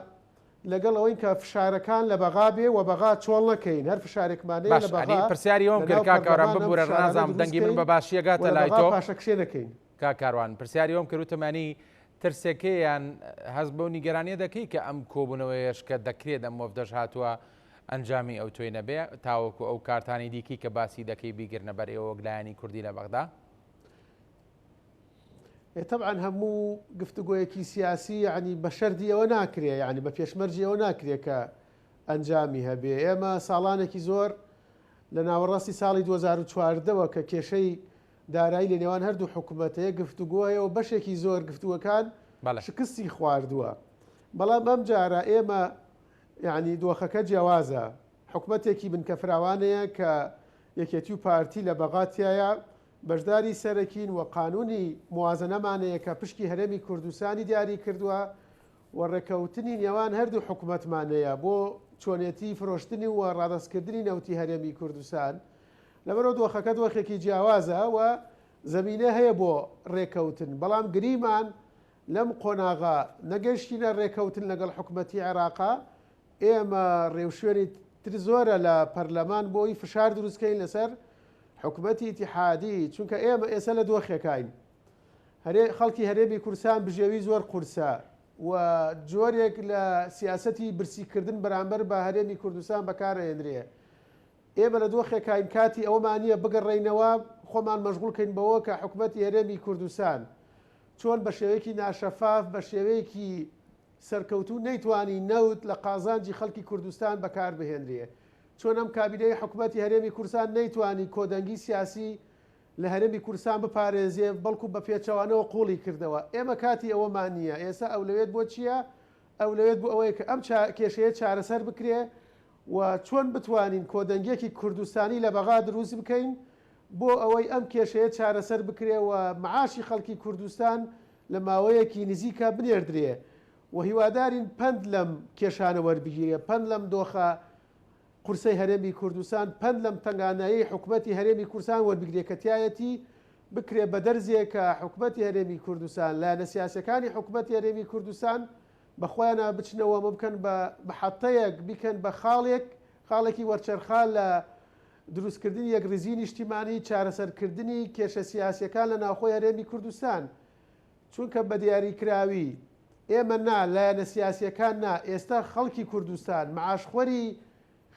لەگەڵ ئەوەی کە فشارەکان لە بەغا بێ و بەغا چۆڵ نەکەین هەر فشارێکمانەیە لە بەغا پرسیاریەوەم کرد کاکەوان ببوورە ڕازام دەنگی من بە باشیەگاتە لای تۆ پاشەکشێ نەکەین کاکاروان پرسیاریەوەم کردوتەمانی ترسێکەیان هەست بەو نیگەرانیە دەکەی کە ئەم کۆبوونەوەیش کە دەکرێت ئەم وەفدەش هاتووە ئەنجامی ئەو توێ نەبێ تاوەکو ئەو کارتانی دیکی کە باسی دەکەی بیگرنە بەرەوە وەگلایانی کوردی لە بەغدا طبعا هەموو گفتوگۆیەکی سیاسی ینی بە شەردی ئەوە ناکرێ ینی بە پێشمەرجی ئەوە ناکرێ کە ئەنجامی هەبێ ئێمە ساڵانێکی زۆر لە ناوەڕاستی ساڵی 2014ەوە کە کێشەی دارایی لە نێوان هەردوو حکوومەتەیە گفتوگۆیە و بەشێکی زۆر گفتووەکان شکستی خواردووە بەڵام ئەم جارە ئێمە ینی دۆخەکە جیاوازە حکوومەتێکی بنکە فراوانەیە کە یەکێتی و پارتی لە بەغاتایە بەشداری سەرەکین و قانونی موازنەمانەیە کە پشکی هەرێمی کوردستانی دیاری کردووە و ڕێکەوتنی نێوان هەردوو حکوومەتمانەیە بۆ چۆنێتی فرۆشتنی و ڕادەستکردنی نەوتی هەرێمی کوردستان لەبەرەوە دۆخەکە دۆخێکی جیاوازە و زەمینە هەیە بۆ ڕێکەوتن بەڵام گریمان لەم قۆناغا نەگەشتینە ڕێکەوتن لەگەڵ حکوومەتی عێراقا ئێمە ڕێوشێنی تر زۆرە لە پەرلەمان بۆی فشار دروستکەین لەسەر حکوومەتی ئیتیحادی چونکە ئێمە ئێستا لە دۆخێکین خەڵکی هەرێمی کوردستان بژێوی زۆر قورسە و جۆرێک لە سیاسەتی برسیکردن بەرامبەر بە هەرێمی کوردستان بەکارهێنرێ ئێمە لە دۆخێکین کاتی ئەومانیە بگەڕێینەوە خۆمان مەشغوڵکەین بەوە کە حکوومەتی هەرێمی کوردستان چۆن بە شێوەیەکی ناشەفاف بە شێوەیەکی سەرکەوتو نەیتوانی نەوت لە قازانجی خەڵکی کوردستان بەکار بهێنرێ چۆن ئەم کابینەی حکوومەتی هەرێمی کوردستان نەیتوانی کۆدەنگی سیاسی لە هەرێمی کوردستان بپارێزێ بەڵکو بە پێچەوانەوە قوڵی کردەوە ئێمە کاتی ئەوەمان نییە ئێستا ئەولەوێت بۆ چییە؟ ئەولەوێت بۆ ئەوەیە کە ئەم کێشەیە چارەسەر بکرێ و چۆن بتوانین کۆدەنگێکی کوردستانی لە بەغا دروست بکەین بۆ ئەوەی ئەم کێشەیە چارەسەر بکرێ و معاشی خەڵکی کوردستان لە ماوەیەکی نزیکە بنێردرێ و هیوادارین پند لەم کێشانە وەربگیرێ، پند لەم دۆخە قورسەی هەرێمی کوردستان، پند لەم تنگانایی حکوومەتی هەرێمی کوردستان وەربگرێ کە تایەتی بکرێ بە دەرزێک کە حکوومەتی هەرێمی کوردستان لایەنە سیاسەکانی حکوومەتی هەرێمی کوردستان بەخۆیانە بچنەوە بکەن بە حەتەیەک بیکەن بە خاڵێکی وەرچەرخان لە دروستکردنی یەک ڕێزی نیشتیمانی چارەسەرکردنی کێشە سیاسیەکان لە ناوخۆی هەرێمی کوردستان. چونکە بە دیاریکراوی ئێمە نا لایەنە سیاسیەکان نا، ئێستا خەڵکی کوردستان معاشخۆری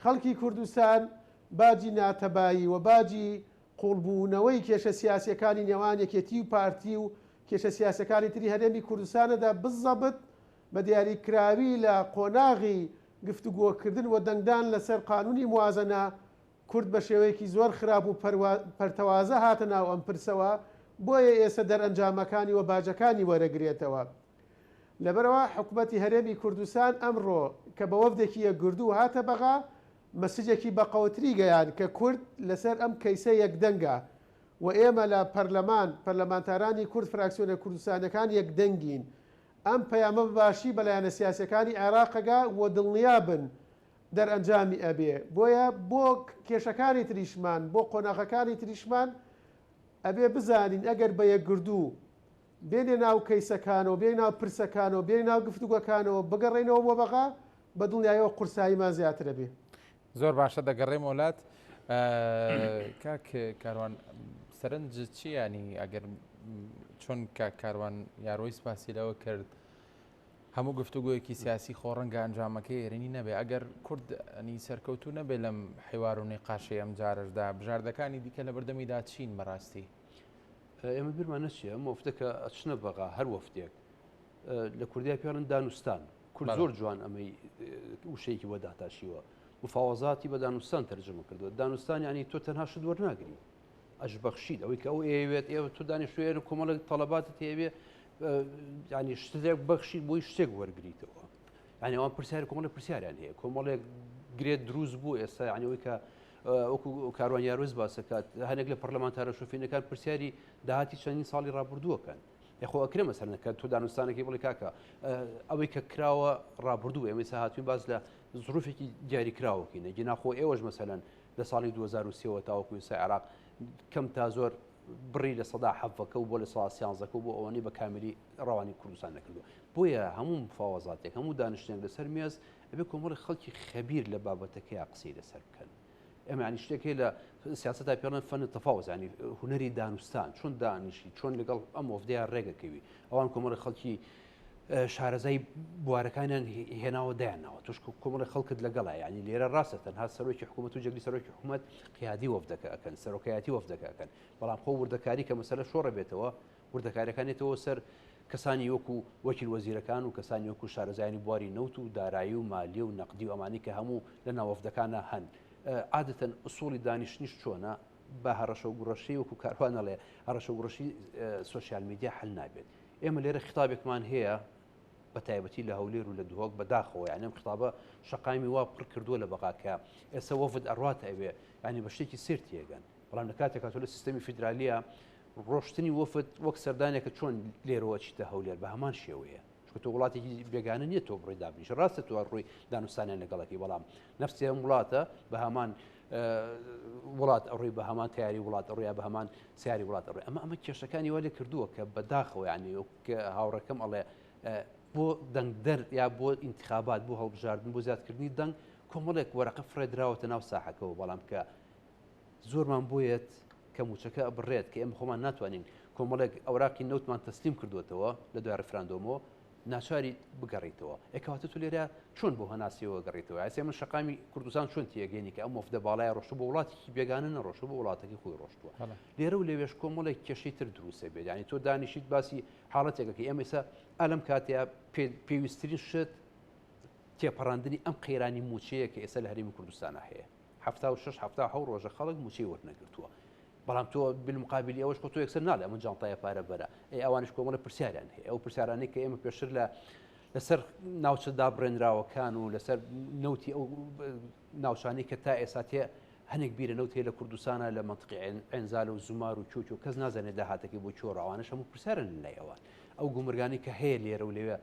خەڵکی کوردستان باجی ناتەبایی و باجی قوڵبوونەوەی کێشە سیاسیەکانی نێوان یەکێتی و پارتی و کێشە سیاسەکانی تری هەرێمی کوردستانەدا بزەبت بە دیاریکراوی لە قۆناغی گفتوگۆکردن و دەنگدان لەسەر قانونی موازنە کورد بە شێوەیەکی زۆر خراپ و پەرتەوازە هاتە ناو ئەم پرسەوە، بۆیە ئێستا دەرئەنجامەکانی و باجەکانی وەرەگرێتەوە. لەبەرەوە حکوومەتی هەرێمی کوردستان ئەمڕۆ کە بە وەفدێکی یەکگردوو هاتە بەغا مەسجێکی بەقەوتری گەیان کە کورد لەسەر ئەم کەیسە یەکدەنگە و ئێمە لە پەرلەمانتارانی کورد فراکسیۆنە کوردستانەکان یەکدەنگین. ئەم پەیامە باشی بەلایەنە سیاسەکانی عێراقەگا و دڵنیابن دەرئەنجامی ئەبێ. بۆیە بۆ کێشەکانی تریشمان بۆ قۆناغەکانی تریشمان ئەبێ بزانین ئەگەر بە یەکگردوو بێنێ ناو کەیسەکانەوە بێ ناو پرسەکانەوە بێ ناو گفتوگەکانەوە بگەڕێنەوە بۆ بەغا بە دڵنیایەوە قورساییمان زیاترە بێ. زۆر باشە دەگەڕێم وڵات. کاک کاروان سەرنج چی ینی ئەگەر چۆن کاروان یاڕۆی سپاسی لەوە کرد هەموو گفتوگویەکی سیاسی خۆڕەنگە ئەنجامەکەی ێرنی نەبێ ئەگەر کورد ئەنی سەرکەوتو نەبێ لەم حیوار و نێقاشەی ئەم جارشدا بژاردەکانی دیکە لە بەردەمیدا چین بەڕاستی ئێمە بیرمان نەچیە ئەم وەفتەکە ئەچنە بەغا هەر وەفتێک لە کوردیا پێڵن دانوستان کورد زۆر جوان ئەمەی وشەیەکی بۆ داهاتاشیوە مفاوەزاتی بە دانوستان تەرجمە کردووە. دانوستان ینی تۆ تەنها شت وەرناگری ئەش بەخشید ئەوەی کە ئەو ئێوێت ئێوە تۆ دانیشتوێر کۆمەڵک تەڵەباتت هەیە ینی شتێک بەخشید بۆی شتێک وەرگریتەوە. ینی ئەوان پرسیار کۆمەڵی پرسیاریان هەیە کۆمەڵێک گرێت دروست بوو ئێستا ینیەوەی کە وەکو کاروان یاڕۆز باسەکات هەنێک لە پەرلەمانتارە شوفینەکان پرسیاری داهاتی چەندین ساڵی ڕابردووەکەن. یخۆ ئەکرێ مەسەرەکە تۆ دانوستانێکی بڵی کاکە ئەوەی کە کراوە ڕابردوو ئێمە هاتوین باز لە زروفێکی دیاریکراوەکەینە جناخۆ ئێوەش مەسەلەن لە ساڵی 2023 تاوەکو ئێستا عێراق کەم تا زۆر بڕی لە سەدا حەفەکە و بۆ لە ساڵ سیانزەکە بۆ ئەوەی بە کاملی ڕەوانی کوردستان نەکردو. بۆیە هەموو مفاوەزاتێک هەموو دانیشتێک لەسەر مێز ئەبێ کۆمەڵی خەڵکی خەبیر لە بابەتەکەی قسەی لەسەر بکەن. ئەمە ینی شتێکی لە سیاسەتا پێڵەن فەن تەفاوز ینی هونەری دانوستان چۆن دانیشی چۆن لەگەڵ ئەم وەفدەیان ڕێگەکەوی ئەوان کۆمەڵی خەڵکی شارەزای بوارەکانیان هێناوە دایانەوە توش کۆمەڵی خەڵکت لەگەڵا ینی لێرە ڕاستە تەنها سەرۆکی حکوومەت و جەگری سەرۆکی حکوومەت قیادی وەفدەکە ئەکەن سەرۆکایەتی وەفدەکە ئەکەن بەڵام خۆ وردەکاری کە مەسەلە شۆڕە بێتەوە وردەکاریەکانێتەوە سەر کەسانی وەکو وەکیل وەزیرەکان و کەسانی وەکو شارەزایانی بواری نەوت و دارایی و مالیە و نەقدی و ئەمانی کە هەموو لە ناوەفدەکانە هەن. عادەتەن ئوسوڵی دانیشتنیش چۆنە بە هەڕەشە و گوڕەشی وەکو کاروانەڵێ هەڕەشە و گوڕەشی سوسیال میدیا حل نابێت. ئێمە لێرە خیتابێکمان هەیە بە تایبەتی لە هەولێر و لە دووهۆک بەداخەوە یعنی ئەم خیتابە شەقامی وا پڕ کردووە لە بەقاکە ئێستا وەفد ئەڕاتە ئەوێ ینی بە شتێکی سرتی هێگەن بەڵام لە کاتێکا تۆ لە سیستەمی فیدرالیە ڕۆشتنی وەفد وەک سەردانێکە چۆن لێرەوە چیتە هەولێر بە هەمان شێوەیە تۆ وڵاتێکی بێگانە نییە تۆ بڕێ دابنیش ڕاستە تۆ ڕووی دانوستانیان لەگەڵەکەی بەڵام نەفسی ئەم وڵاتە بە هەمان وڵات ئەڕووی بە هەمان تیاری وڵات ئەڕویا بە هەمان سیاری وڵات ئەڕێ ئەمە کێشەکانی وەلێ کردووە کە بەداخەوە ینی هاوڕەکەم ئەڵێ بۆ دەنگدەر یا بۆ ئینتخابات بۆ هەڵبژاردن بۆ زیادکردنی دەنگ کۆمەڵێک وەرەقە فرێدراوەتە ناو ساحەکەەوە بەڵام کە زۆرمان بۆیەت کە موچەکە بڕێت کە ئێمە خۆمان ناتوانین کۆمەڵێک ئەوراقی نەوتمان تەسلیم کردوێتەوە لە دوای ڕفراندۆمەوە ناچاری بگەڕیتەوە ئەکەواتە تو لێرە چۆن بۆ هەناسیەوە گەڕیتەوە ئەسێ من شەقامی کوردستان چۆن تێگەینی کە ئەم وەفدە باڵای ڕۆشت بۆ وڵاتێکی بێگانە نەڕۆشت بۆ وڵاتێکی خۆی ڕۆشتووە لێرە و لێوێش کۆمەڵێک کێشەی تر دروستە بێت ینی تۆ دانیشیت باسی حاڵەتێکەکە ئێمە ئێستا ئەلەم کاتەیە پێویستترین شت تێپەڕاندنی ئەم قەیرانی موچەیە کە ئێستا لە هەرێمی کوردستانە هەیە 76 ڕۆژە خەڵک موچەی وەرنەگرتووە بەڵام تۆ بالمقابلی ئەوەش خۆ تۆ یەکسەر ناڵێ ئەمە جانتایە پارە بەرە ئەوانش کۆمەڵە پرسیاریان هەیە ئەو پرسیارانەی کە ئێمە پێشتر لەسەر ناوچە دابڕێنراوەکان و لەسەر نەوتی ئەو ناوچانەی کە تا ئێستا تێ هەنێک بیرە نەوت هەیە لە کوردستانە لە منطقی ئەنزال و زومار و چۆچ و کەس نازانێت داهاتێکی بۆ چۆڕ ئەوانش هەموو پرسیارن لای ئەوان ئەو گومرگانی کە هەیە لێرە و لێوێ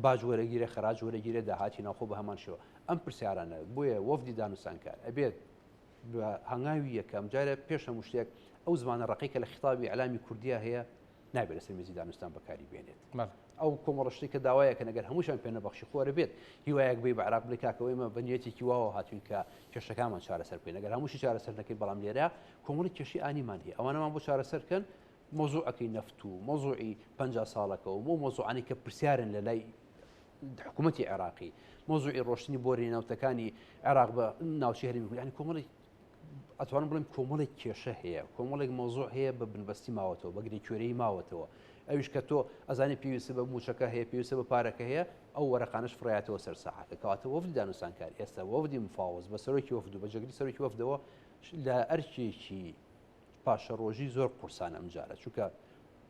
باج وەرەگیرە خراج وەرەگیرە داهاتی ناوخۆ بە هەمان شێوە ئەم پرسیارانە بۆیە وەفدی دانوسانکار ئەبێت هەنگاوی یەکەم جارە پێش هەموو شتێک ئەو زمانە ڕقی کە لە خیتابی ئەلامی کوردیا هەیە نابێت لەسەر مێزی دانوستان بەکاری بێنێت ئەو کۆمەڵشتی کە داوایە کە نەگەر هەمووشان پێ نەبەخشی خۆرە بێت هیوایەک بێ بە عراق بڵێ کاکەوەی مە بەنیەتێکی واوە هاتوین کە کێشەکانمان چارەسەر بکەین نەگەر هەمووشی چارەسەر نەکەی بەڵام لێرە کۆمەڵی کێشی ئانیمان هەیە ئەوانەمان بۆ چارەسەرکەن مۆزوعەکەی نەفت و مۆزوعی 50 ساڵەکە و بۆ مۆزوعانی کە پرسیارن لە لای حکوومەتی عێراقی مۆزوعی ڕۆشتنی بۆری ناوتەکانی عێراق بە ناوچی هەرێمی ینی کۆمەڵی ئەتوانم بڵێم کۆمەڵێک کێشە هەیە کۆمەڵێک مۆزوع هەیە بە بنبەستی ماوەتەوە بەگری کوێرەی ماوەتەوە ئەویش کە تۆ ئەزانانی پێویستە بە موچەکە هەیە پێویستە بە پارەکە هەیە ئەو وەرەقانش فڕایەتەوە سەر ساحەکە کەواتە وەفدی دانوسانکار ئێستا وەفدی مفاوز بە سەرۆکی وەفد و بە جەگری سەرۆکی وەفدەوە لە ئەرکێکی پاشە ڕۆژی زۆر قورسان ئەم جارە چونکە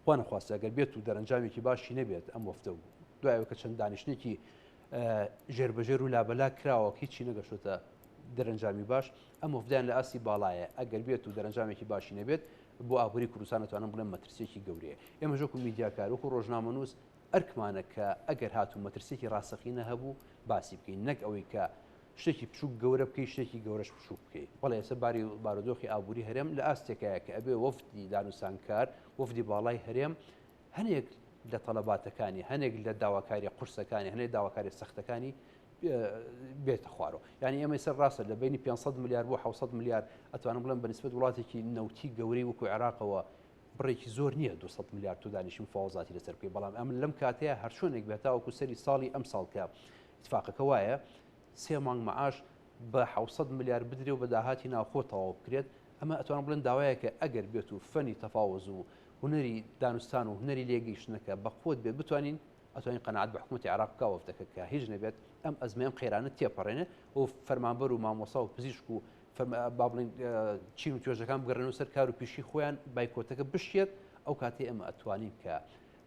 خوا نەخواستە ئەگەر بێت و دەرەنجامێکی باشی نەبێت ئەم وەفدە بوو دوایەوە کە چەند دانیشتێکی ژێربەژێر و لابەلا کراوە هیچی نەگەشتە دەرەنجامی باش ئەم وەفدیان لە ئاسی باڵایە ئەگەر بێت و دەرەنجامێکی باشی نەبێت بۆ ئابووری کوردستان دەتوانم بڵێم مەترسێکی گەورەیە ئێمە ژۆک و میدیاکار وەکو ڕۆژنامەنووس ئەرکمانە کە ئەگەر هاتوو مەترسێکی ڕاستەقینە هەبوو باسی بکەین نەک ئەوەی کە شتێکی بچووک گەورە بکەی شتێکی گەورەش بچووک بکەیت بەڵێ ئێستا بارودۆخی ئابووری هەرێم لە ئاستێکایە کە ئەبێ وەفدی دانوسانکار وەفدی باڵای هەرێم هەنێک لە تەلەباتەکانی هەنێک لە داواکاری قورسەکانی هەنێک داواکاری سەختەکانی بێتە خوارەوە یعنی ئێمە سەر ڕاستە لە بینی 500 میلیارد بۆ 700 میلیارد ئەتوانم بڵێم بەنسبەت وڵاتێکی نەوتی گەورەی وەکو عێراقەوە بڕێکی زۆر نییە 200 میلیارد تو دانیشتن مفاوزاتی لەسەر بکەی بەڵام ئەم لەم کاتەیە هەر شوێنێک بێتە وەکو سەری ساڵی ئەم ساڵ کە اتفاقەکە وایە 3 مانگ مەعاش بە 700 میلیارد بدرێ و بە داهاتی ناوخۆ تەواو بکرێت ئەمە ئەتوانم بڵێن داوایە کە ئەگەر بێت و فەنی تەفاوز و هونەری دانوستان و هونەری لێگەیشتنەکە بەخۆت بێت بتوانین ئەتوانین قەنەعەت بە حکوومەتی عێراق بکە وەفتەکە کە هیچ نەبێت ئەم ئەزمەیەم قێرانە تێپەڕێنێ و فەرمانبەر و مامۆسا و پزیشک و با بڵین چین و توێژەکان بگەڕێنەوە سەر کار و پیشی خۆیان بایکۆتەکە بشێت ئەو کاتێ ئەمە ئەتوانین کە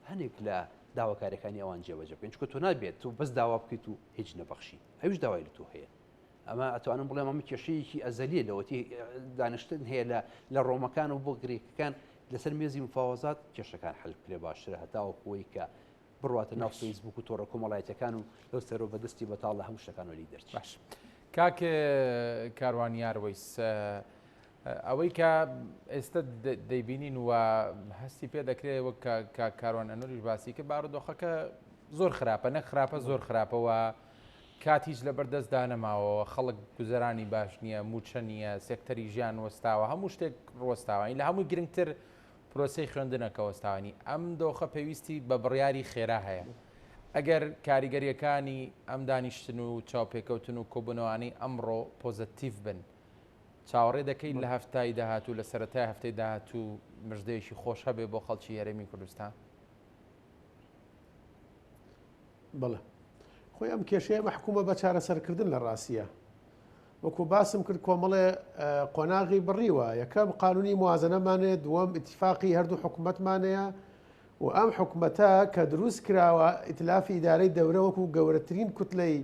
هەنێک لە داواکاریەکانی ئەوان جێبەجێ بکەین چونکە تۆ نابێت تو بەس داوا بکەیت و هیچ نەبەخشی ئەویش داوای لە تۆ هەیە ئەمە ئەتوانم بڵێم ئەمە کێشەیەکی ئەزەلیە لەوەتی دانیشتن هەیە لە ڕۆمەکان و بۆ گرێکەکان لەسەر مێزی مفاوەزات کێشەکان حەل بکرێ باشترە هەتاوەکوەوەی کە بڕاتە ناو فەیسبوک و تۆڕە کۆمەڵایەتەکان و لەو سەرۆ بەدەستی بەتاڵ لە هەموو شتەکانەوەی دەرچێت باش کاک کاروانیار وەیس ئەوەی کە ئێستا دەیبینین و هەستی پێ دەکرێت وەک کاروان ئەنوریش باسی کە بارودۆخەکە زۆر خراپە نەک خراپە زۆر خراپەوە کاتیش لە بەردەستدا نەماوە خەڵک گوزەرانی باش نییە موچە نییە سێکتەری ژیان وەستاوە هەموو شتێک ڕۆستاوانی لە هەمووی گرنگتر پرۆسەی خوێندنەکە وەستاوانی ئەم دۆخە پێویستی بە بڕیاری خێرا هەیە ئەگەر کاریگەریەکانی ئەم دانیشتن و چاوپێکەوتن و کۆبوونەوەی ئەمڕۆ پۆزتیڤ بن چاوەڕێ دەکەین لە هەفتای داهاتوو لە سەرەتای هەفتەی داهاتوو مژدەیەکی خۆش هەبێ بۆ خەڵکی هەرێمی کوردستان بەڵێ خۆی ئەم کێشەیە محکومە بە چارەسەرکردن لە ڕاستیە وەکو باسم کرد کۆمەڵێ قۆناغی بڕیوە یەکەم قانونی موازنەمانێت دووەم ئیتیفاقی هەردوو حکوومەتمانەیە و ئەم حکوومەتە کە دروست کراوە ئیتلافی ئیدارەی دەورە وەکو گەورەترین کوتلەی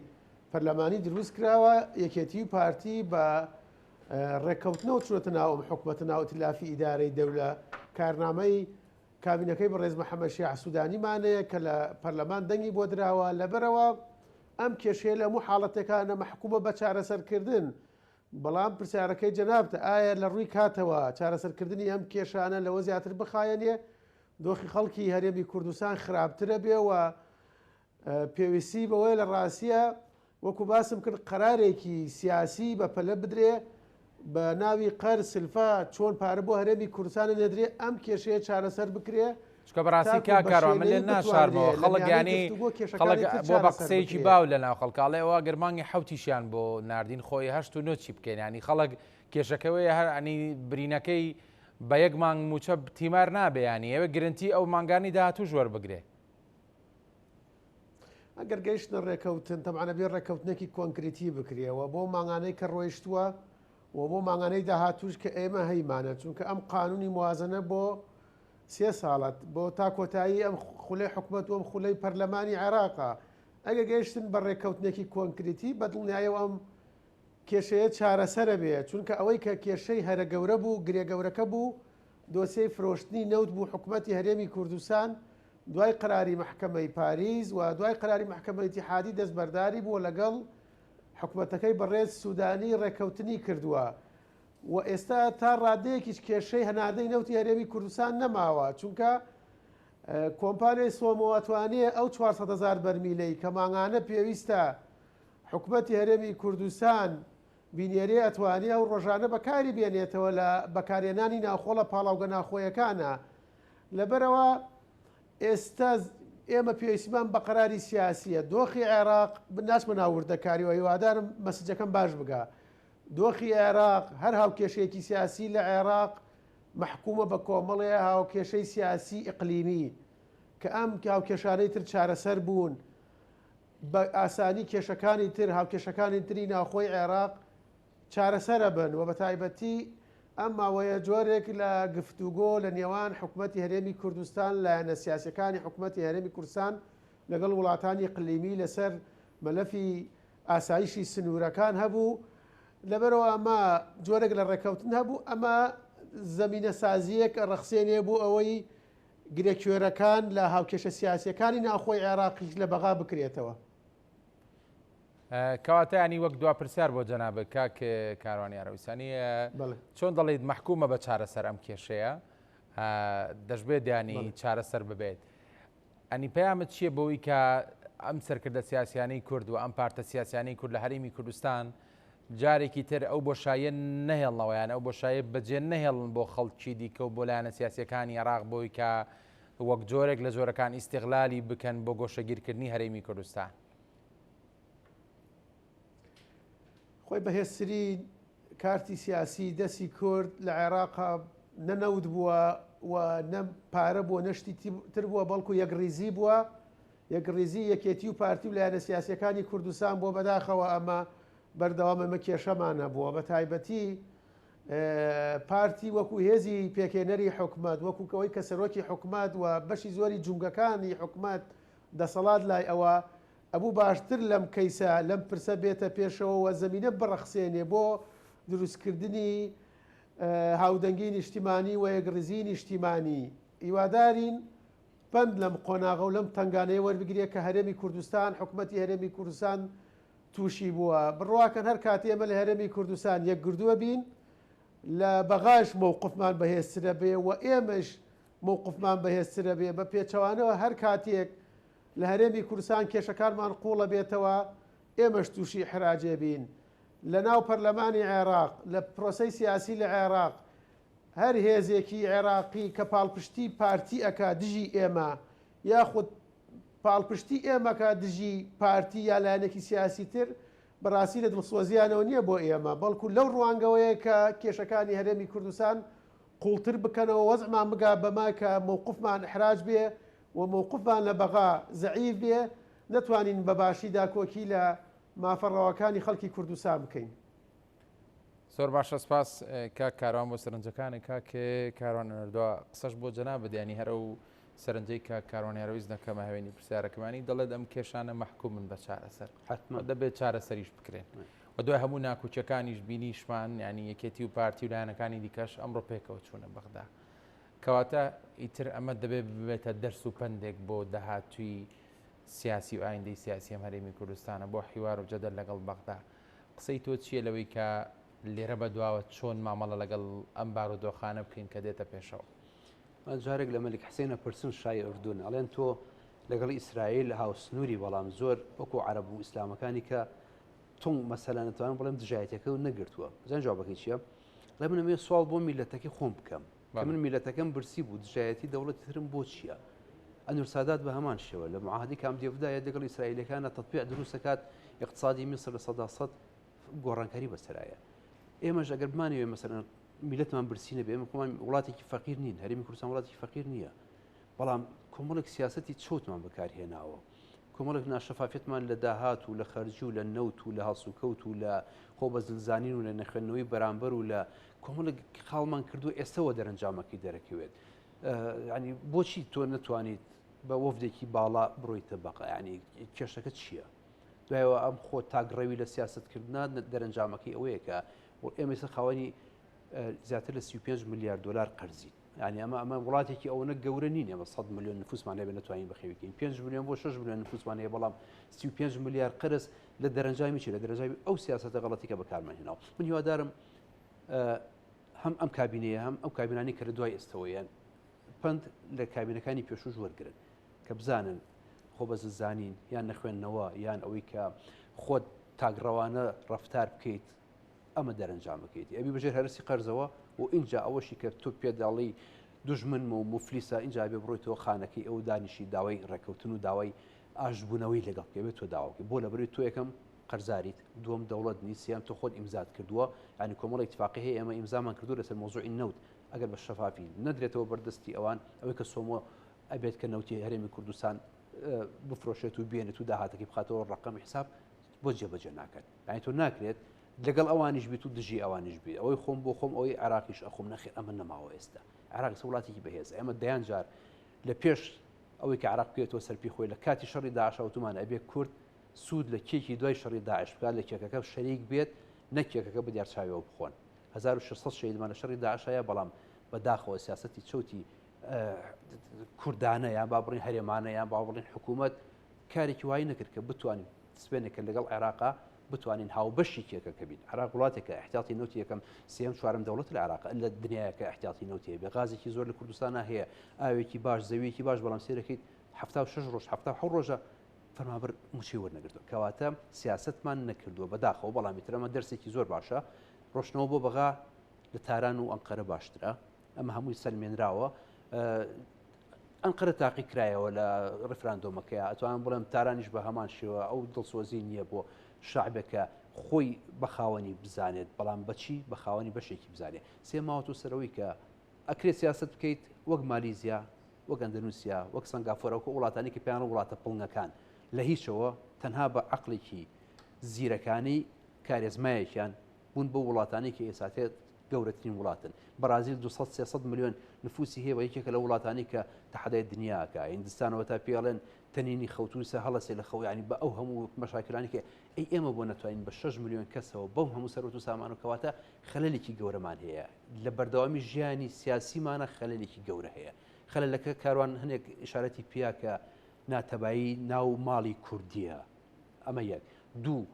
پەرلەمانی دروست کراوە یەکێتی پارتی بە ڕێککەوتنەوە چوونەتە ناو ئەم حکوومەتە ناو ئیتلافی ئیدارەی دەورە کارنامەی کابینەکەی بەڕێز محەممەد شیع سوودانیمانەیە کە لە پەرلەمان دەنگی بۆ دراوە لەبەرەوە ئەم کێشەیە لە هەموو حاڵەتەکانە محکومە بە چارەسەرکردن بەڵام پرسیارەکەی جەنابتە ئایا لە ڕووی کاتەوە چارەسەرکردنی ئەم کێشانە لەوە زیاتر بخایەنێ دۆخی خەڵکی هەرێمی کوردستان خراپترە بێەوە پێویستی بەوەی لە ڕاستیە وەکو باسم کرد قەرارێکی سیاسی بە پەلە بدرێ بە ناوی قەر سلفا چۆن پارە بۆ هەرێمی کوردستانە نەدرێ ئەم کێشەیە چارەسەر بکرێ چکە بەڕاستی کارەوە من لێ ناشارمەوە خەڵک ینی خەڵک بۆ بە قسەیەکی باو لە ناو خەڵکاڵێەوە گەرمانگی حوتیشیان بۆ ناردین خۆی هەشت و نۆچی بکەین ینی خەڵک کێشەکەوەی هەر ئەنی برینەکەی بە یەک مانگ موچە تیمار نابێ ینی ئێوە گرنتی ئەو مانگانی داهاتوو ژوەر بگرێ ئەگەر گەیشتە ڕێکەوتن تەمانە بێ ڕێکەوتنێکی کۆنکریتی بکرێەوە بۆ ماگانەی کە ڕۆیشتووە و بۆ ماگانەی داهاتووش کە ئێمە هەیمانە چونکە ئەم قانونی موازنە بۆ 3 ساڵات بۆ تا کۆتایی ئەم خولەی حکوومەت و ئەم خولەی پەرلەمانی عێراقا ئەگە گەیشتن بە ڕێکەوتنێکی کۆنکریتی بەدڵنیایەوە ئەم کێشەیە چارەسەرە بێ چونکە ئەوەی کە کێشەی هەرە گەورە بوو گرێگەورەکە بوو دۆسیەی فرۆشتنی نەوت بوو حکوومەتی هەرێمی کوردستان دوای قراری محکمەی پاریس و دوای قراری محکمەی ئیتیحادی دەستبەرداری بووە لەگەڵ حکوومەتەکەی بەڕێز سوودانی ڕێکەوتنی کردووە و ئێستا تا ڕادەیەکیش کێشەی هەناردەی نەوتی هەرێمی کوردستان نەماوە چونکە کۆمپانیای سۆمەوەتوانێ ئەو 400,000 بەرمیلەی کە ماڭانە پێویستە حکوومەتی هەرێمی کوردستان بینێرێ ئەتوانێ ئەو ڕۆژانە بەکاری بێنێتەوە لە بەکارێنانی ناوخۆڵە پاڵاوگە ناخۆیەکانە لەبەرەوە ئێستا ئێمە پێویستمان بە قەراری سیاسیە دۆخی عێراق بناسمە ناوردەکاریەوە هیوادارم مەسجەکەم باش بگا دۆخی عێراق هەر هاوکێشەیەکی سیاسی لە عێراق محکومە بە کۆمەڵێ هاوکێشەی سیاسی ئیقلیمی کە ئەم هاوکێشانەی تر چارەسەر بوون بە ئاسانی کێشەکانی تر هاوکێشەکانی تری ناوخۆی عێراق چارەسەرە بن و بە تایبەتی ئەم ماوەیە جۆرێک لە گفتوگۆ لە نێوان حکوومەتی هەرێمی کوردستان لایەنە سیاسەکانی حکوومەتی هەرێمی کوردستان لەگەڵ وڵاتانی اقلیمی لەسەر مەلەفی ئاسایشی سنوورەکان هەبوو لەبەرەوە ئەمە جۆرێک لە ڕێکەوتن هەبوو ئەمە زەمینە سازیەک ڕەخسێنێ بوو ئەوەی گرێکوێرەکان لە هاوکێشە سیاسیەکانی ناوخۆی عێراقیش لە بەغا بکرێتەوە. کەواتەیانی وەک دوا پرسیار بۆ جەنابە کاک کاروانی عەرەبیستانی چۆن دەڵێیت محکومە بە چارەسەر ئەم کێشەیە دەشبێت دیانی چارەسەر ببێت ئەنی پەیامت چییە بەوەی کە ئەم سەرکردە سیاسیانەی کورد و ئەم پارتە سیاسیانەی کورد لە هەرێمی کوردستان جارێکی تر ئەو بۆشایە نەهێڵنەوەیان ئەو بۆشایە بەجێ نەهێڵن بۆ خەڵکی دیکە و بۆ لایەنە سیاسیەکانی عێراق بۆی کە وەک جۆرێک لە جۆرەکان ئیستیغلالی بکەن بۆ گۆشەگیرکردنی هەرێمی کوردستان. خۆی بەهێزترین کارتی سیاسی دەستی کورد لە عێراقا نەنەود بووە و نە پارە بووە نەشتی تر بووە بەڵکو یەکڕیزی بووە یەکڕیزی یەکێتی و پارتی و لایەنە سیاسیەکانی کوردستان بۆ بەداخەوە ئەمە بەردەوام ئەمە کێشەمانە بووە بە تایبەتی پارتی وەکو هێزی پێکێنەری حکومەت وەکوکەوەی کە سەرۆکی حکومەت و بەشی زۆری جونگەکانی حکومەت دەسەڵات لای ئەوە ئەبوو باشتر لەم کەیسە لەم پرسە بێتە پێشەوە زەمینە بڕەخسێنێ بۆ دروستکردنی هاودەنگی نیشتیمانی و یەکڕیزی نیشتیمانی هیوادارین پند لەم قۆناغە و لەم تنگانەیە وەربگرێ کە هەرێمی کوردستان حکوومەتی هەرێمی کوردستان تووشی بووە بڕواکەن هەر کاتی ئێمە لە هەرێمی کوردستان یەکگردووە بین لە بەغاش مووقفمان بەهێزترە بێ و ئێمەش مووقفمان بەهێزترە بێ بە پێچەوانەوە هەر کاتێک لە هەرێمی کوردستان کێشەکانمان قوڵە بێتەوە ئێمەش تووشی حراجێ بین لە ناو پەرلەمانی عێراق لە پرۆسەی سیاسی لە عێراق هەر هێزێکی عێراقی کە پاڵپشتی پارتی ئەکا دژی ئێمە یاخود پاڵپشتی ئێمەکە دژی پارتی یا لایەنێکی سیاسی تر بەڕاستی لە دڵسۆزیانەوە نییە بۆ ئێمە بەڵکو لەو ڕوانگەوەیە کە کێشەکانی هەرێمی کوردستان قوڵتر بکەنەوە وەزعمان بگا بەما کە مووقفمان حراج بێ و مووقفمان لە بەغا زەعیف بێ نەتوانین بەباشیدا کۆکی لە مافەڕەوەکانی خەڵکی کوردستان بکەین. زۆر باشە سپاس کاک کاروان بۆ سەرنجەکانی کاک کاروان نەردووە قسەش بۆ جەناب بدەیانی هەرە و سەرنجەی کە کاروانی عەرەبیست دەکەمە هەوێنی پرسیارەکەمانی دەڵێت ئەم کێشانە محکومن بە چارەسەر دەبێت چارەسەریش بکرێن و دوای هەموو ناکوچەکانیش بینیشمان ینی یەکێتی و پارتی و لایەنەکانی دیکەش ئەمڕۆ پێکەوە چوونە بەغدا کەواتە ئیتر ئەمە دەبێت ببێتە دەرس و پندێک بۆ داهاتووی سیاسی و ئایندەی سیاسی ئەم هەرێمی کوردستانە بۆ حیوار و جەدەل لەگەڵ بەغدا قسەی تۆ چییە لەوەی کە لێرە بەدواوە چۆن مامەڵە لەگەڵ ئەم بارودۆخانە بکەین کە دێتە پێشەوە جارێک لە مەلک حسێنە پرسن شای ئوردون ئەڵێن تۆ لەگەڵ ئیسرائیل هاوسنووری بەڵام زۆر وەکو عەرەب و ئیسلامەکانی کە تۆ مەسەلا نەتوانم بڵێم دژایەتەکە و نەگرتووە زان جوابەکەی چییە؟ لە منەوێ سوال بۆ میلەتەکەی خۆم بکەم کە من میلەتەکەم برسی بوو دژایەتی دەوڵەتی ترم بۆ چییە؟ ئەنوور سادات بە هەمان شێوە لە معاهدی کام دێڤدایە دەگەڵ ئیسرائیلەکانە تەطبیع دروستەکات اقتصادی میسر لە 100% گۆڕانکاری بەسەرایە ئێمەش ئەگەر بمانەوێ مەسەلا میلەتمان برسینە بێ ئێمە کۆمان وڵاتێکی فەقیر نین هەرێمی کوردستان وڵاتێکی فەقیر نییە بەڵام کۆمەڵێک سیاسەتی چۆتمان بەکارهێناوە کۆمەڵێک ناشەفافێتمان لە داهات و لە خەرجی و لە نەوت و لە هەڵسوکەوت و لە خۆ بەزلزانین و لە نەخێنەوەی بەرامبەر و لە کۆمەڵێک خاڵمان کردو ئێستەوە دەرەنجامەکەی دەرەکەوێت ینی بۆچی تۆ نەتوانیت بە وەفدێکی باڵا بڕۆیتە بەقە ینی کێشەکە چییە؟ دوایەوە ئەم خۆ تاگڕەوی لە سیاستکردنا دەرەنجامەکەی ئەوەیە کە ئێمە خاوەنی زیاتر لە 35 ملیارد دلار قەرزین يعني ئەمە وڵاتێکی ئەوەنە گەورە نین ئەمە 100 ملیۆن نفوسمان هەیە نەتوانین بەخێویکەین 5 ملیۆن بۆ 6 ملیۆن نفوسمان هەیە بەڵام 35 ملیار قرس لە دەرەنجامی چی لە دەرەنجامی ئەو سیاسەتە غەڵەتی کە بەکارمان هێناوە من هیوادارم هەم ئەم کابینەیە هەم ئەو کابینانی کە دوای ئێستەوەیان پند لە کابینەکانی پێشوش وەرگرن کە بزانن خۆ بەزانین یان نەخوێندنەوە یان ئەوەی کە خۆت تاگڕەوانە ڕەفتار بکەیت ئەمە دەرەنجام بکەیت ئەبی بەژێر هەرسی قەرزەوە و اینجا ئەوەشی کە تۆ پێداڵی دوژمن و مفلیسە اینجا بێ بڕۆیتەوە خانەکەی ئەو دانیشی داوای ڕێکەوتن و داوای ئاشبوونەوەی لەگەڵ پێوێت تۆ داواکە بۆ لە بەروی تۆ یەکەم قەرزاریت دووەم دەوڵەت نیسیان تۆ خۆت ئیمزات کردووە ینی کۆمەڵی اتفاقی هەیە ئێمە ئیمزامان کردو لەسەر مۆزوعی نەوت ئەگەر بە شەفافی نەدرێتەوە بەردەستی ئەوان ئەوەی کە سۆمۆ ئەبێت کە نەوتی هەرێمی کوردستان بفرۆشێت و بێنێت و داهاتێکی بخاتەوە ڕقەمی حساب بۆ جێبەجێ ناکەن یعنی تۆ ناکرێت لەگەڵ ئەوانیش بیت و دژی ئەوانیش بێت ئەوەی خۆم بۆ خۆم ئەوەی عراقیش ئەخۆم نەخێت ئەمە نەماوە ئێستا عراق وڵاتێکی بەهێز ئەمە دەیان جار لە پێش ئەوەی کە عراق بکرێتەوە سەرپی خۆی لە کاتی شەڕی داعش ئەوتومانە ئەبێ کورد سوود لە کێکی دوای شەڕی داعش بکات لە کێکەکە شەریک بێت نەکێکەکە بە دیارچاویەوە بخۆن 1600 شەیدمان لە شەڕی داعش هەیە بەڵام بەداخەوە سیاسەتی چەوتی کوردانە یان با بڕین هەرێمانە یان با بڕین حکوومەت کارێکی وای نەکرد کە بتوانین سپێنێکە لەگەڵ عێراقا بتوانین هاوبەشی کێکەکە بین عراق وڵاتێکە احتیاطی نەوتی یەکەم سێم چوارم دەوڵەت لە عێراق لە دنیاکە احتیاطی نەوتی بێ غازێکی زۆر لە کوردستانە هەیە ئاوێکی باش زەویەکی باش بەڵام سێرەکەیت 76 ڕۆژ 77 ڕۆژە فەرمابەر موچی وەرنەگرتووە کەواتە سیاستمان نەکردووە بەداخەوە بەڵامی ترەمە دەرسێکی زۆر باشە ڕۆشنەوە بۆ بەغا لە تاران و ئەنقەرە باشترە ئەمە هەمووی سەلمێنراوە ئەنقەرە تاقی کرایەوە لە ڕفراندۆمەکەیە ئەتوانم بڵێم تارانیش بە هەمان شێوە ئەو دڵسۆزی نییە بۆ شعبێکە خۆی بەخاوەنی بزانێت بەڵام بەچی بەخاوەنی بەشێکی بزانێت سێ ماوەت و سەرەوەی کە ئەکرێت سیاست بکەیت وەک مالیزیا وەک ئەندەنوسیا وەک سنگافۆرەوەکە وڵاتانی کە پێیان وڵاتە پڵنگەکان لە هیچەوە تەنها بە عەقڵێکی زیرەکانی کارێزمایەکیان بوون بە وڵاتانی کە ئێساتێت گەورەترین وڵاتن بەرازیل 200 ملیۆن نفوسی هەیە یەکێکە لە وڵاتانی کە تەحەدای دنیاکە هیندستانەوە تا پێڵێن تەنینی خەوتوسە هەڵەسێ لە خەو ینی بە ئەو هەموو مەشاکلانی کە ئەی ئێمە بۆ نەتوانین بە 6 ملیۆن کەسەوە بەو هەموو سەرۆت و سامان و کەواتە خەلەلێکی گەورەمان هەیە لە بەردەوامی ژیانی سیاسیمانە خەلەلێکی گەورە هەیە خەلەلەکە کاروان هەنێک ئیشارەتی پیا کە ناتەبایی ناو ماڵی کوردیە ئەمە یەک دوو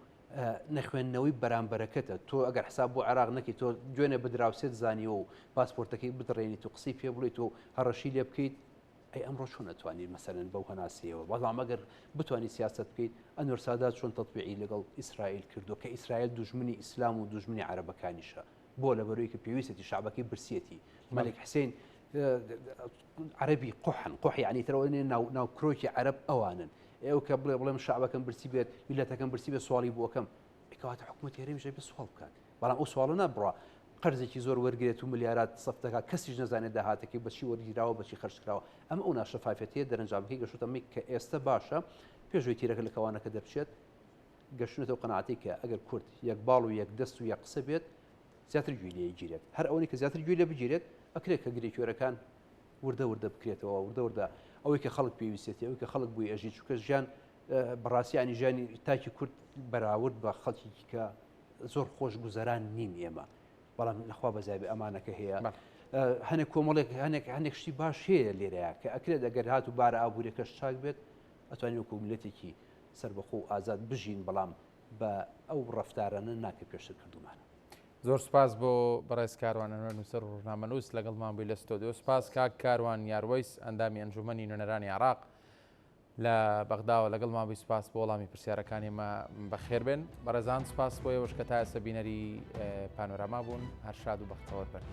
نەخوێندنەوەی بەرامبەرەکەتە تۆ ئەگەر حساب بۆ عراق نەکی تۆ دوێنێ بدراوسێت زانیەوە و پاسپۆرتەکەی بدڕێنیت و قسەی پێ بڵیت و هەڕەشی لێ بکەیت ئەی ئەمڕۆ چۆن نەتوانین مەسەرەن بەو هەناسیەوە بەڵام ئەگەر بتوانانی سیاست بکەیت ئەنوەر سادات چۆن تەطبیعی لەگەڵ ئیسرائیل کردو کە ئیسرائیل دوژمنی ئیسلام و دوژمنی عەرەبەکانیشە بۆ لەبەرەوەی کە پێویستێتی شعبەکەی برسیەتی مەلک حسین عەرەبی قوح یعنی ترەوە ناو کرۆکی عەرەب ئەوانن ئێوە کە بڵێم شعبەکەم برسی بێت میلەتەکەم برسی بێت سوالی بۆکەم کەواتە حکوومەت هێرەمیش بێ سوال بکات بەڵام ئەو سواڵە نابڕە قەرزێکی زۆر وەرگێت و ملیارات سەفتەکە کەسیش نەزانێت داهاتێکی بەچی وەرگیراوە بەچی خەرجکراوە ئەمە ئەو ناشەفافەتەیە دەرەنجامەکەی گەشتەمەی کە ئێستا باشە پێشوەی تیرەکە لە کەوانەکە دەرچێت گەشتێتەوە قەناعەتی کە ئەگەر کورد یەک باڵ و یەک دەست و یەک قسە بێت زیاتر گوێ لێ گیرێت هەر ئەوەی کە زیاتر گوێ لێ بگیرێت ئەکرێت کە گرێکوێرەکان وردە بکرێتەوە وردە ئەوەی کە خەڵک پێویستێتی ئەوەی کە خەڵک بووی ئەژی چووکە ژیان بەڕاستی ینی ژیانی تاکی کورد بەراورد بە خەڵکی کە زۆر خۆش گوزەران نین ئێمە بەڵام لەخوا بەزایبێ ئەمانەکە هەیە هەنێک کۆمەڵێک هەنێک شتی باش هەیە لێرەیە کە ئەکرێت ئەگەر هات و بارە ئابوووریەکەش چاک بێت ئەتوانین وەکو میلەتێکی سەربەخۆ و ئازاد بژین بەڵام بە ئەو ڕەفتارانە ناکە پێشتر کردومانە زۆر سپاس بۆ بەڕێز کاروانە نووسەر ڕۆژنامەنووس لەگەڵمان بووی لە ستۆدیۆ سپاس کاک کاروان یاروەیس ئەندامی ئەنجومەنی نوێنەرانی عێراق لە بەغداوە لەگەڵمان بووی سپاس بۆ وەڵامی پرسیارەکانی مە بەخێر بێن بەڕێزان سپاس بۆ ئێوەش کە تا ئێستا بینەری پانۆراما بوون هەر شاد و بەختەوەر بن.